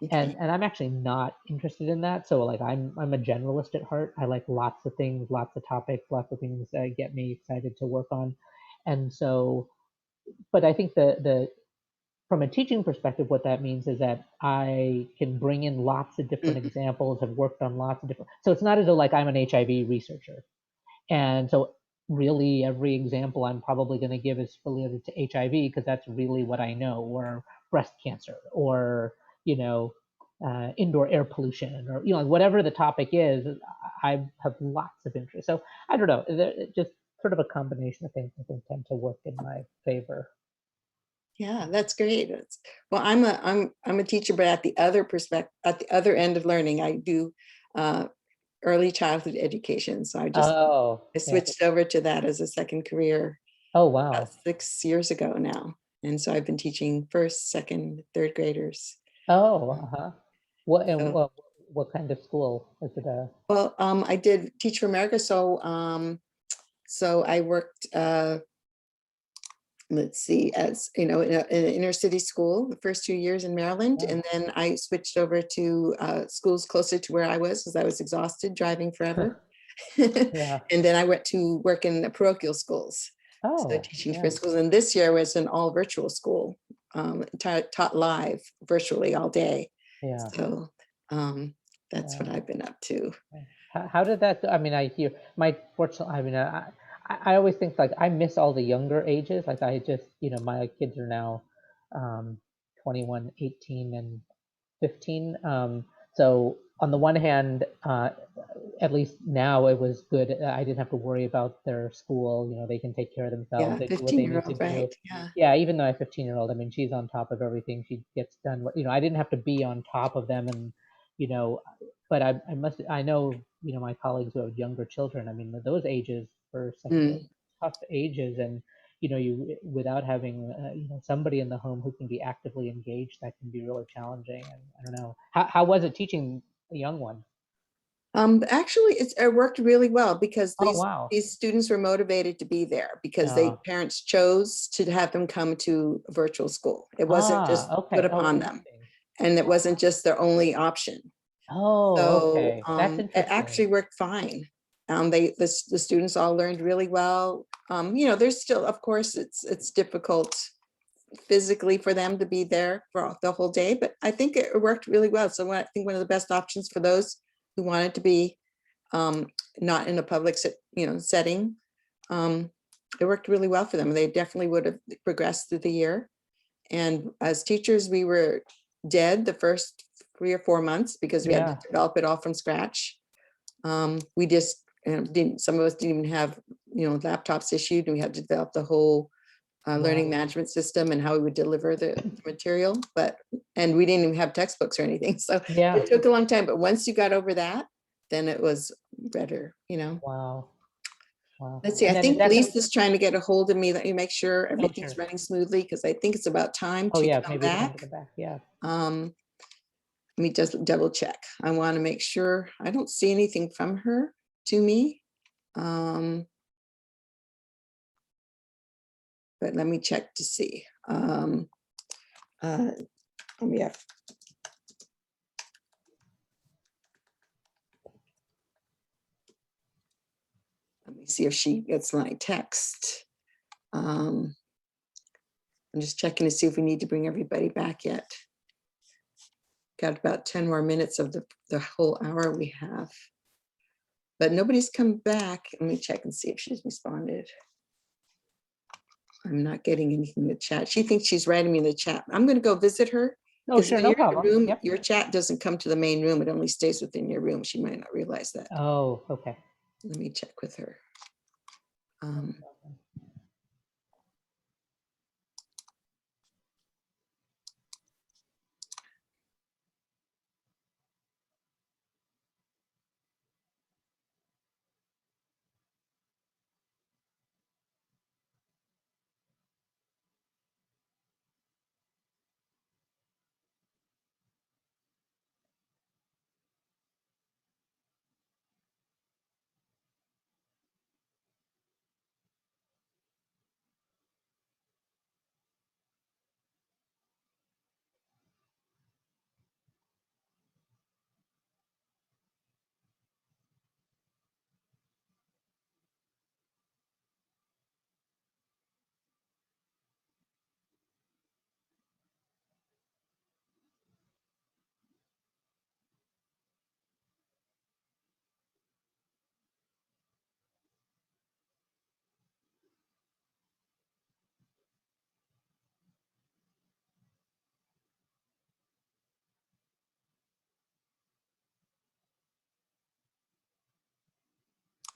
Okay.
And I'm actually not interested in that. So like I'm a generalist at heart. I like lots of things, lots of topics, lots of things that get me excited to work on. And so, but I think the from a teaching perspective, what that means is that I can bring in lots of different examples, have worked on lots of different, so it's not as though like I'm an HIV researcher. And so really every example I'm probably going to give is related to HIV because that's really what I know, or breast cancer, or, indoor air pollution, or, whatever the topic is, I have lots of interest. So I don't know, just sort of a combination of things I think tend to work in my favor.
Yeah, that's great. Well, I'm a teacher, but at the other end of learning, I do early childhood education. So I switched over to that as a second career.
Oh, wow.
About 6 years ago now. And so I've been teaching first, second, third graders.
Oh, uh-huh. What and
So-
what kind of school is it?
Well, I did Teach for America, so so I worked let's see, as you know, in an inner city school the first 2 years in Maryland,
Oh.
and then I switched over to schools closer to where I was because I was exhausted driving forever.
Yeah.
And then I went to work in the parochial schools, so
Oh,
teaching
yeah.
for schools. And this year was an all virtual school, taught live virtually all day.
Yeah.
So that's what
Yeah.
I've been up to.
How did that go? I mean, I hear my fortunately, I mean, I always think like I miss all the younger ages. Like I just, my kids are now 21, 18, and 15. So on the one hand, at least now it was good. I didn't have to worry about their school. They can take care of themselves.
Yeah,
They do what they need to
15-year-old,
do.
right? Yeah.
Yeah, even though I have 15-year-old, I mean, she's on top of everything. She gets done. I didn't have to be on top of them, and you know, but I know, my colleagues who have younger children. I mean, those ages are such tough ages, and you without having somebody in the home who can be actively engaged, that can be really challenging. And I don't know, how was it teaching a young one?
Actually, it worked really well because
Oh, wow.
these students were motivated to be there because parents chose to have them come to virtual school. It wasn't just
Okay.
put
Oh,
upon them,
interesting.
and it wasn't just their only option.
Oh,
So
okay. That's
it
interesting.
actually worked fine. The students all learned really well. There's still, of course, it's difficult physically for them to be there for the whole day, but I think it worked really well. So I think one of the best options for those who wanted to be not in a public setting, it worked really well for them. They definitely would have progressed through the year. And as teachers, we were dead the first 3 or 4 months because we had to develop it all from scratch. We just didn't, some of us didn't even have laptops issued, and we had to develop the whole learning management system and how we would deliver the material, and we didn't even have textbooks or anything. So it took a long time, but once you got over that, then it was better,
Wow.
Let's see,
And
I
then
think Lisa's trying to get a hold of me, let me make sure everything's
sure.
running smoothly, because I think it's about time
Oh,
to
yeah,
come
maybe time
back.
to go back. Yeah.
Let me just double check. I want to make sure. I don't see anything from her to me. But let me check to see. Yeah. Let me see if she gets my text. I'm just checking to see if we need to bring everybody back yet. Got about 10 more minutes of the whole hour we have. But nobody's come back. Let me check and see if she's responded. I'm not getting anything in the chat. She thinks she's writing me in the chat. I'm going to go visit her.
Oh, sure,
when
no
you're in the
problem.
room,
Yep.
your chat doesn't come to the main room. It only stays within your room. She might not realize that.
Oh, okay.
Let me check with her.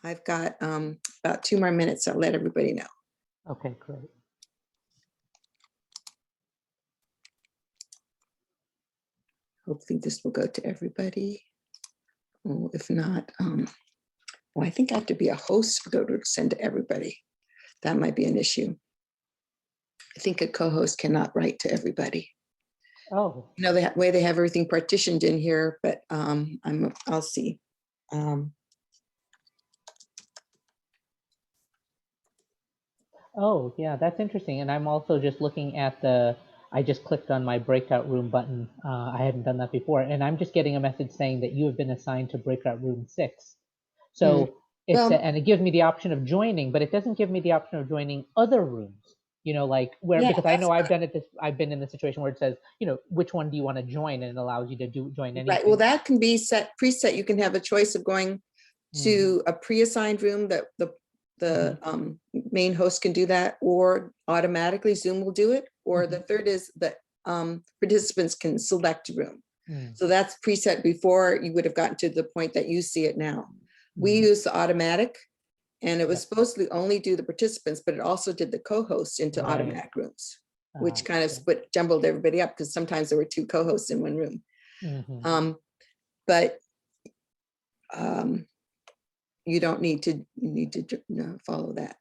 I've got about 2 more minutes. I'll let everybody know.
Okay, great.
Hopefully this will go to everybody. Oh, if not, well, I think I have to be a host to go to send to everybody. That might be an issue. I think a co-host cannot write to everybody.
Oh,
You know, the way they have everything partitioned in here, but I'll see.
oh, yeah, that's interesting. And I'm also just looking at I just clicked on my breakout room button. I hadn't done that before. And I'm just getting a message saying that you have been assigned to breakout room 6. So
Well,
and it gives me the option of joining, but it doesn't give me the option of joining other rooms. You know, like
Yeah,
because I
that's
know I've done it. I've been in the situation where it says, you know, which one do you want to join, and it allows you to join anything.
right. Well, that can be preset. You can have a choice of going to a pre-assigned room that the main host can do that, or automatically Zoom will do it. Or the third is that participants can select a room. So that's preset before you would have gotten to the point that you see it now. We use the automatic, and it was supposed to only do the participants, but it also did the co-hosts into automatic rooms, which kind of jumbled everybody up because sometimes there were 2 co-hosts in one room. But you don't need to follow that.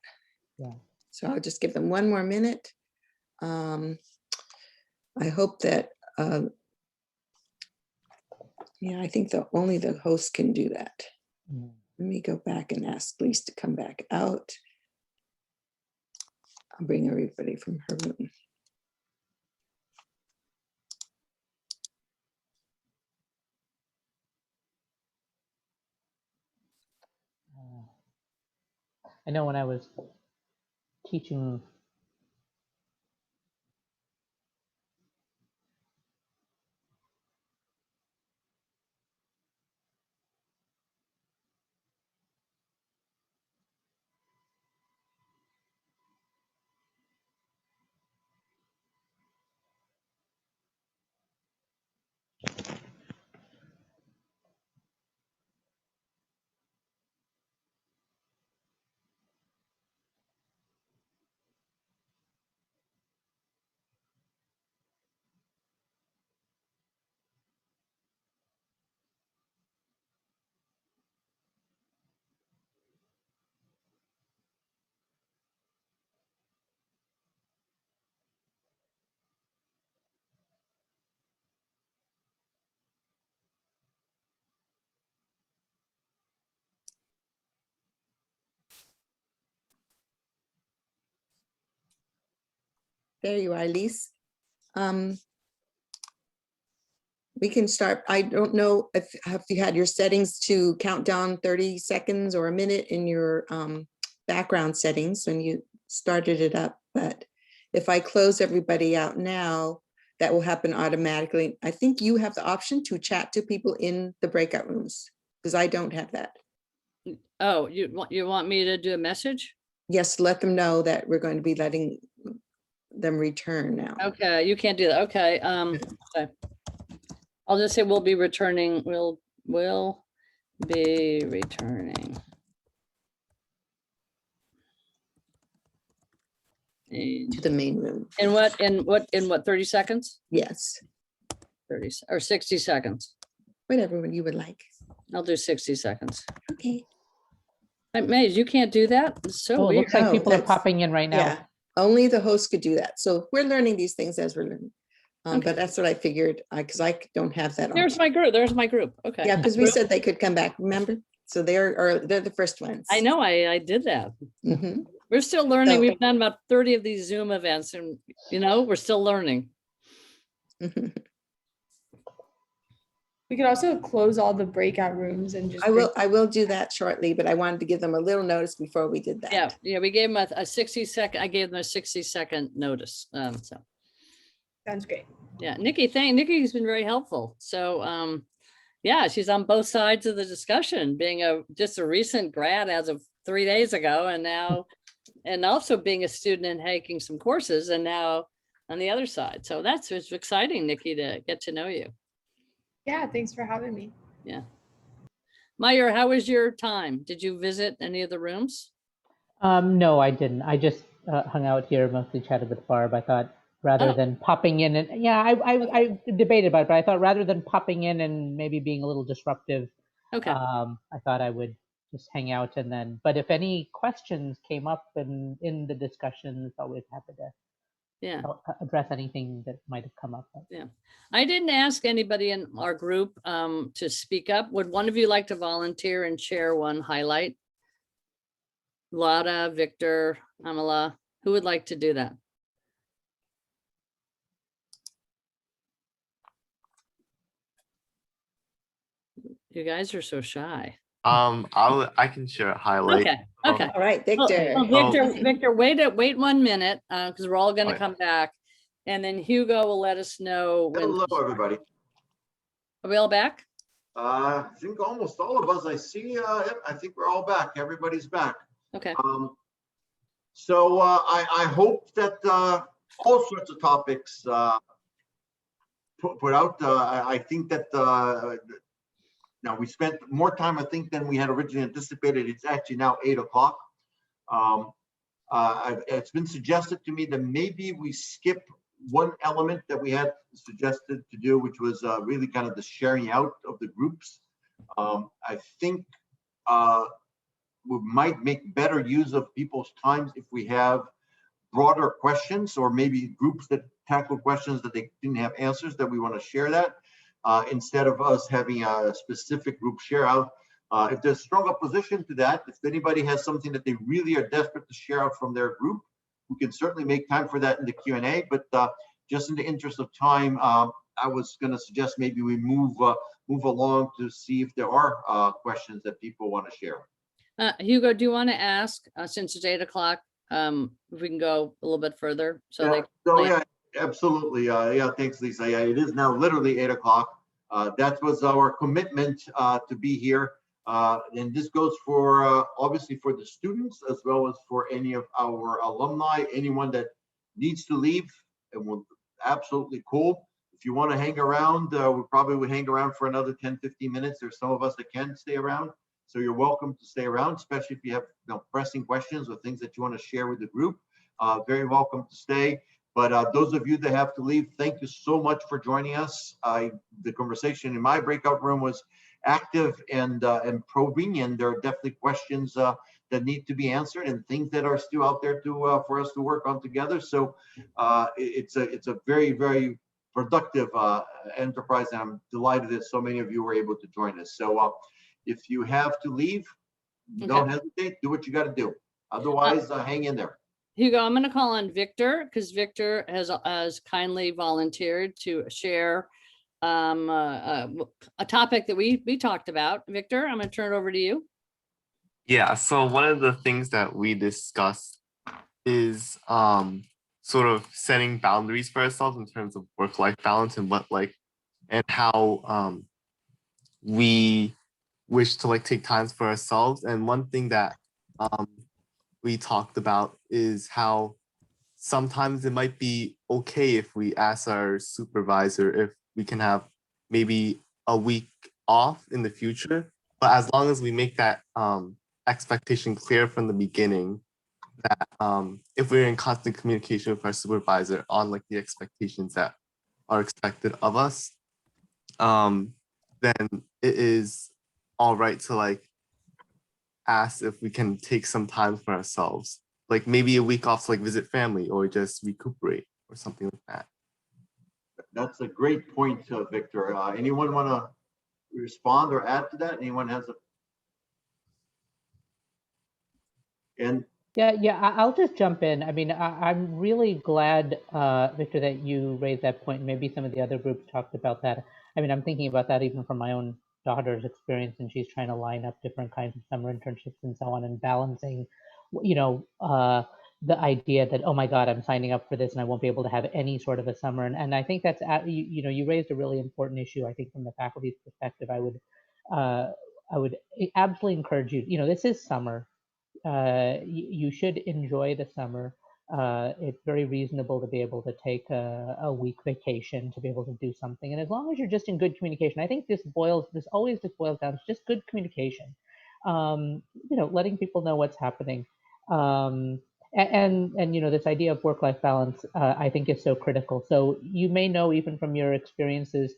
Yeah.
So I'll just give them 1 more minute. I hope that, yeah, I think only the host can do that. Let me go back and ask Lisa to come back out. I'll bring everybody from her room.
I know when I was teaching.
There you are, Lise. We can start. I don't know if you had your settings to count down 30 seconds or a minute in your background settings when you started it up, but if I close everybody out now, that will happen automatically. I think you have the option to chat to people in the breakout rooms, because I don't have that.
Oh, you want me to do a message?
Yes, let them know that we're going to be letting them return now.
Okay, you can't do that. Okay. Okay. I'll just say we'll be returning. We'll be returning.
To the main room.
In what 30 seconds?
Yes.
30 or 60 seconds.
Whatever you would like.
I'll do 60 seconds.
Okay.
Maze, you can't do that? It's so
Oh, it
weird.
looks like
No,
people are
that's-
popping in right now.
Yeah, only the host could do that. So we're learning these things as we're learning.
Okay.
But that's what I figured, because I don't have that on.
There's my group. There's my group. Okay.
Yeah, because we said they could come back, remember? So they're the first ones.
I know I did that.
Mhm.
We're still learning.
So-
We've done about 30 of these Zoom events and we're still learning.
We could also close all the breakout rooms and just.
I will do that shortly, but I wanted to give them a little notice before we did that.
Yeah, we gave them a 60-second. I gave them a 60-second notice. So
Sounds great.
yeah, Nikki's been very helpful. So yeah, she's on both sides of the discussion, being just a recent grad as of 3 days ago, and now and also being a student and taking some courses, and now on the other side. So it's exciting, Nikki, to get to know you.
Yeah, thanks for having me.
Yeah. Meyer, how was your time? Did you visit any of the rooms?
No, I didn't. I just hung out here, mostly chatted with Barb. I thought rather than popping in and I debated about it, but I thought rather than popping in and maybe being a little disruptive,
Okay.
I thought I would just hang out and then. But if any questions came up in the discussions, always happy to
Yeah.
address anything that might have come up.
Yeah. I didn't ask anybody in our group to speak up. Would one of you like to volunteer and share one highlight? Lada, Victor, Amala, who would like to do that? You guys are so shy.
I can share a highlight.
Okay, okay.
All right,
Well,
Victor.
Victor, wait 1 minute, because we're all gonna
Okay.
come back. And then Hugo will let us know when.
Hello, everybody.
Are we all back?
I think almost all of us, I see, I think we're all back. Everybody's back.
Okay,
So I hope that all sorts of topics put out. I think that now we spent more time, I think, than we had originally anticipated. It's actually now 8 o'clock. It's been suggested to me that maybe we skip one element that we had suggested to do, which was really kind of the sharing out of the groups. I think we might make better use of people's times if we have broader questions, or maybe groups that tackle questions that they didn't have answers, that we want to share that instead of us having a specific group share out. If there's strong opposition to that, if anybody has something that they really are desperate to share out from their group, we can certainly make time for that in the Q&A. But just in the interest of time, I was going to suggest maybe we move along to see if there are questions that people want to share.
Hugo, do you want to ask, since it's 8 o'clock, if we can go a little bit further? So
Yeah, yeah, absolutely. Yeah, thanks, Lisa. Yeah, it is now literally 8 o'clock. That was our commitment to be here. And this goes for obviously for the students, as well as for any of our alumni, anyone that needs to leave, and we're absolutely cool. If you want to hang around, we probably would hang around for another 10, 15 minutes. There's some of us that can stay around. So you're welcome to stay around, especially if you have pressing questions or things that you want to share with the group. Very welcome to stay. But those of you that have to leave, thank you so much for joining us. The conversation in my breakout room was active and probing, and there are definitely questions that need to be answered and things that are still out there to for us to work on together. So it's a very, very productive enterprise, and I'm delighted that so many of you were able to join us. So if you have to leave, don't hesitate, do what you got to do. Otherwise, hang in there.
Hugo, I'm going to call on Victor, because Victor has kindly volunteered to share a topic that we talked about. Victor, I'm going to turn it over to you.
Yeah, so one of the things that we discussed is sort of setting boundaries for ourselves in terms of work-life balance and and how we wish to take times for ourselves. And one thing that we talked about is how sometimes it might be okay if we ask our supervisor if we can have maybe a week off in the future, but as long as we make that expectation clear from the beginning, that if we're in constant communication with our supervisor on the expectations that are expected of us, then it is all right to ask if we can take some time for ourselves, maybe a week off to visit family or just recuperate or something like that.
That's a great point, Victor. Anyone want to respond or add to that? Anyone has a? And
Yeah, I'll just jump in. I mean, I'm really glad, Victor, that you raised that point. Maybe some of the other groups talked about that. I mean, I'm thinking about that even from my own daughter's experience, and she's trying to line up different kinds of summer internships and so on, and balancing, the idea that, oh my God, I'm signing up for this and I won't be able to have any sort of a summer. And I think that's, you raised a really important issue. I think from the faculty's perspective, I would absolutely encourage you, this is summer. You should enjoy the summer. It's very reasonable to be able to take a week vacation, to be able to do something. And as long as you're just in good communication, I think this always boils down to just good communication. Letting people know what's happening. And this idea of work-life balance, I think is so critical. So you may know even from your experiences,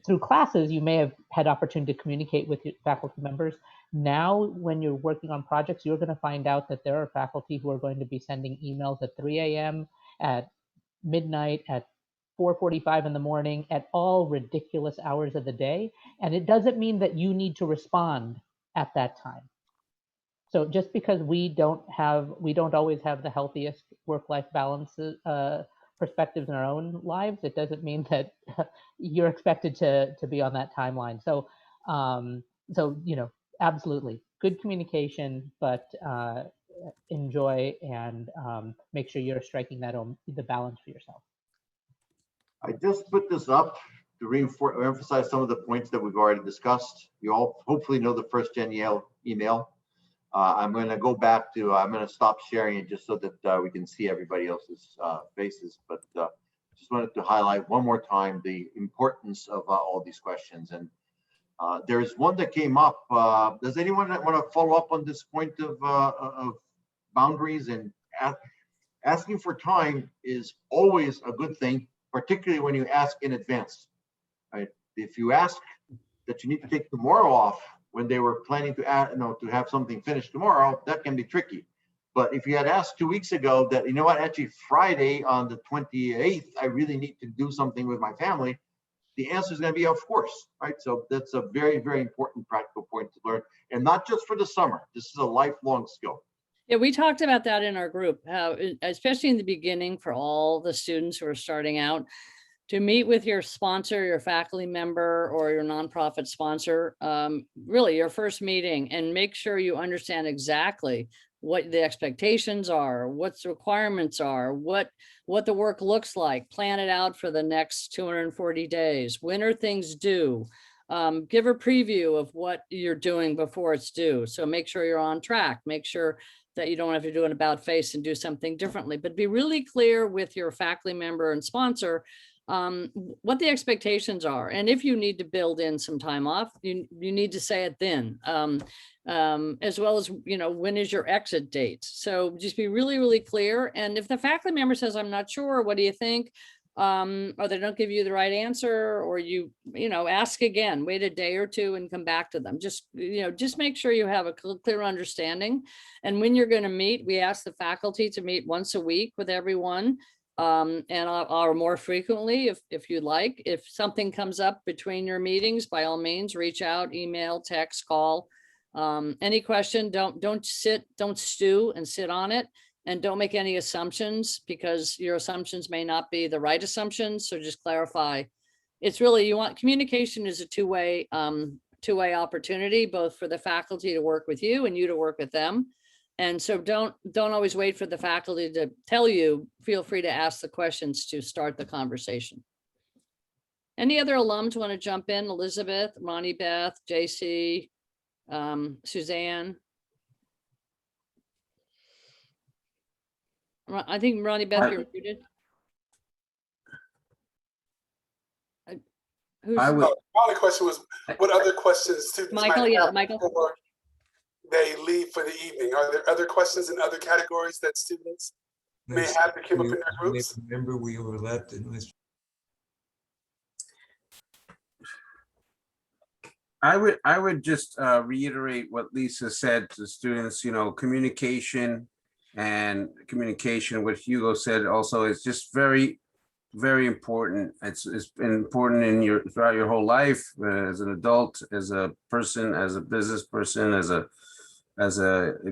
through classes, you may have had opportunity to communicate with your faculty members. Now, when you're working on projects, you're going to find out that there are faculty who are going to be sending emails at 3 a.m., at midnight, at 4:45 in the morning, at all ridiculous hours of the day. And it doesn't mean that you need to respond at that time. So just because we don't always have the healthiest work-life balance perspectives in our own lives, it doesn't mean that you're expected to be on that timeline. So, absolutely good communication, but enjoy and make sure you're striking the balance for yourself.
I just put this up to reinforce or emphasize some of the points that we've already discussed. You all hopefully know the 1stGenYale email. I'm going to go back to, I'm going to stop sharing it just so that we can see everybody else's faces. But just wanted to highlight one more time the importance of all these questions. And there's one that came up. Does anyone want to follow up on this point of boundaries? And asking for time is always a good thing, particularly when you ask in advance. Right? If you ask that you need to take tomorrow off, when they were planning to to have something finished tomorrow, that can be tricky. But if you had asked 2 weeks ago that, you know what, actually Friday on the 28th, I really need to do something with my family, the answer is going to be of course, right? So that's a very, very important practical point to learn, and not just for the summer. This is a lifelong skill.
Yeah, we talked about that in our group, how, especially in the beginning for all the students who are starting out, to meet with your sponsor, your faculty member, or your nonprofit sponsor, really your first meeting, and make sure you understand exactly what the expectations are, what the requirements are, what the work looks like, plan it out for the next 240 days. When are things due? Give a preview of what you're doing before it's due. So make sure you're on track, make sure that you don't have to do an about face and do something differently, but be really clear with your faculty member and sponsor what the expectations are. And if you need to build in some time off, you need to say it then, as well as, when is your exit date? So just be really, really clear. And if the faculty member says, I'm not sure, what do you think? Or they don't give you the right answer, or you ask again, wait a day or two and come back to them. Just make sure you have a clear understanding. And when you're going to meet, we ask the faculty to meet once a week with everyone, or more frequently if you'd like. If something comes up between your meetings, by all means, reach out, email, text, call. Any question, don't stew and sit on it. And don't make any assumptions, because your assumptions may not be the right assumptions. So just clarify. It's really, communication is a two-way opportunity, both for the faculty to work with you and you to work with them. And so don't always wait for the faculty to tell you. Feel free to ask the questions to start the conversation. Any other alums want to jump in? Elizabeth, Ronnie Beth, JC, Suzanne? I think Ronnie Beth, you're muted.
My only question was, what other questions students
Michael,
might have
Michael.
before they leave for the evening? Are there other questions in other categories that students may have that came up in their groups?
Remember, we overlapped in this.
I would just reiterate what Lisa said to the students. Communication with Hugo said also is just very, very important. It's been important throughout your whole life, as an adult, as a person, as a business person, as a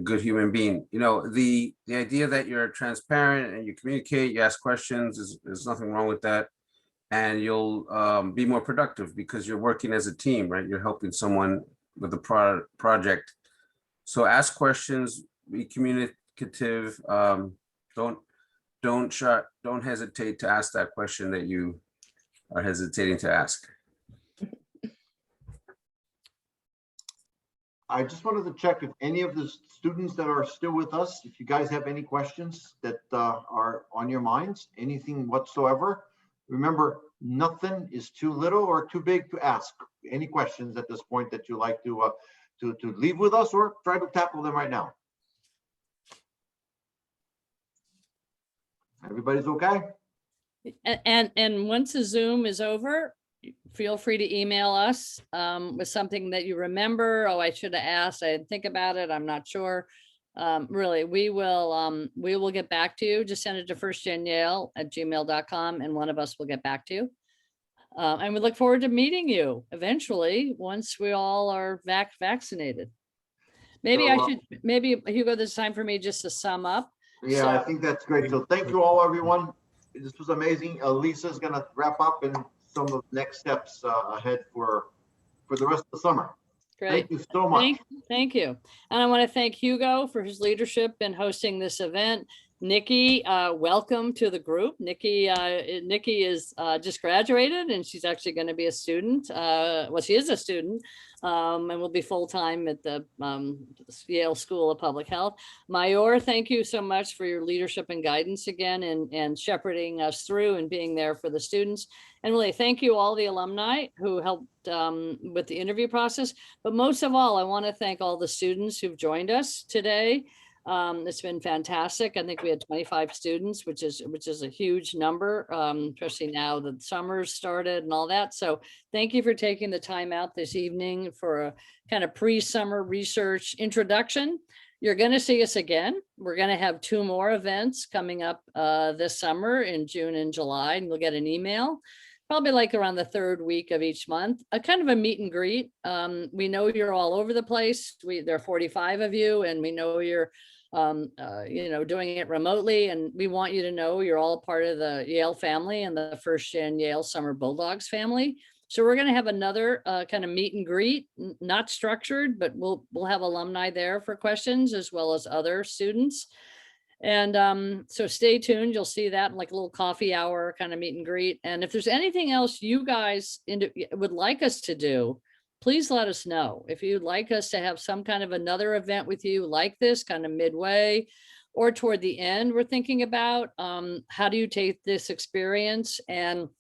good human being. The idea that you're transparent and you communicate, you ask questions, there's nothing wrong with that. And you'll be more productive because you're working as a team, right? You're helping someone with a project. So ask questions, be communicative. Don't hesitate to ask that question that you are hesitating to ask.
I just wanted to check if any of the students that are still with us, if you guys have any questions that are on your minds, anything whatsoever. Remember, nothing is too little or too big to ask. Any questions at this point that you like to leave with us, or try to tackle them right now? Everybody's okay?
And once the Zoom is over, feel free to email us with something that you remember. Oh, I should have asked. I didn't think about it. I'm not sure. Really, we will get back to you. Just send it to 1stGenYale@gmail.com and one of us will get back to you. And we look forward to meeting you eventually once we all are vaccinated. Maybe
So,
maybe Hugo, this is time for me just to sum up.
Yeah, I think that's great. So thank you all, everyone. This was amazing. Lisa's gonna wrap up and some of the next steps ahead for the rest of the summer.
Great.
Thank you so much.
Thank you. And I want to thank Hugo for his leadership in hosting this event. Nikki, welcome to the group. Nikki is just graduated and she's actually going to be a student. Well, she is a student and will be full-time at the Yale School of Public Health. Mayor, thank you so much for your leadership and guidance again and shepherding us through and being there for the students. And really thank you all the alumni who helped with the interview process. But most of all, I want to thank all the students who've joined us today. It's been fantastic. I think we had 25 students, which is a huge number, especially now that summer's started and all that. So thank you for taking the time out this evening for a kind of pre-summer research introduction. You're going to see us again. We're going to have 2 more events coming up this summer in June and July, and you'll get an email. Probably like around the 3rd week of each month, a kind of a meet and greet. We know you're all over the place. There are 45 of you, and we know you're, doing it remotely. And we want you to know you're all part of the Yale family and the 1stGenYale Summer Bulldogs family. So we're going to have another kind of meet and greet, not structured, but we'll have alumni there for questions as well as other students. And so stay tuned. You'll see that in like a little coffee hour kind of meet and greet. And if there's anything else you guys would like us to do, please let us know. If you'd like us to have some kind of another event with you like this kind of midway or toward the end, we're thinking about how do you take this experience and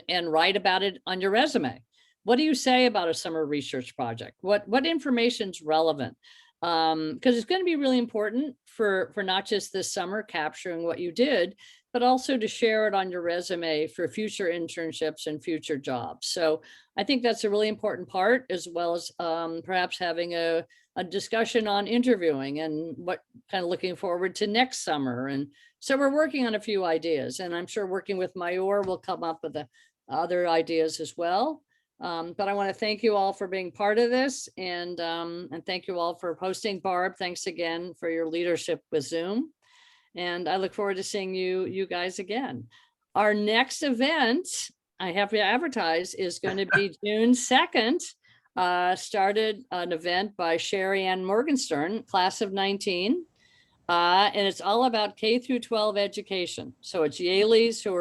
write about it on your resume? What do you say about a summer research project? What information is relevant? Because it's going to be really important for not just this summer capturing what you did, but also to share it on your resume for future internships and future jobs. So I think that's a really important part, as well as perhaps having a discussion on interviewing and what kind of looking forward to next summer. And so we're working on a few ideas, and I'm sure working with Mayor will come up with the other ideas as well. But I want to thank you all for being part of this, and thank you all for hosting. Barb, thanks again for your leadership with Zoom. And I look forward to seeing you guys again. Our next event, I have to advertise, is going to be June 2nd. Started an event by Sherry Ann Morgenstern, class of 19. And it's all about K through 12 education. So it's Yaleys who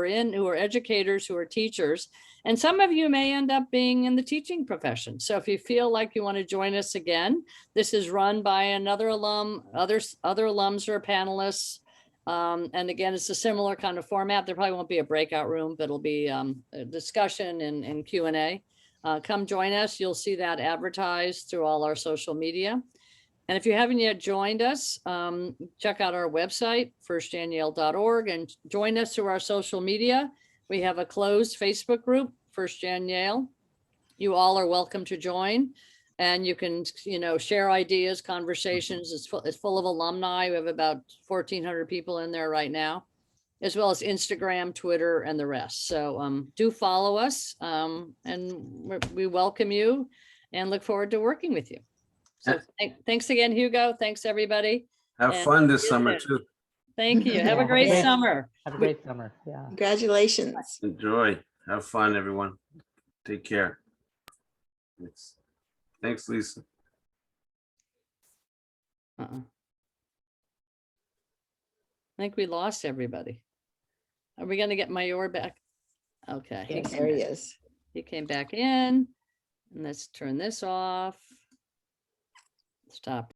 are educators, who are teachers. And some of you may end up being in the teaching profession. So if you feel like you want to join us again, this is run by another alum, other alums are panelists. And again, it's a similar kind of format. There probably won't be a breakout room, but it'll be a discussion and Q&A. Come join us. You'll see that advertised through all our social media. And if you haven't yet joined us, check out our website, 1stGenYale.org, and join us through our social media. We have a closed Facebook group, 1stGenYale. You all are welcome to join, and you can, share ideas, conversations. It's full of alumni. We have about 1,400 people in there right now, as well as Instagram, Twitter, and the rest. So do follow us, and we welcome you and look forward to working with you. So thanks again, Hugo. Thanks, everybody.
Have fun this summer too.
Thank you. Have a great summer.
Have a great summer. Yeah.
Congratulations.
Enjoy. Have fun, everyone. Take care. Thanks, Lisa.
I think we lost everybody. Are we going to get Mayor back? Okay.
Yes, there he is.
He came back in. And let's turn this off. Stop.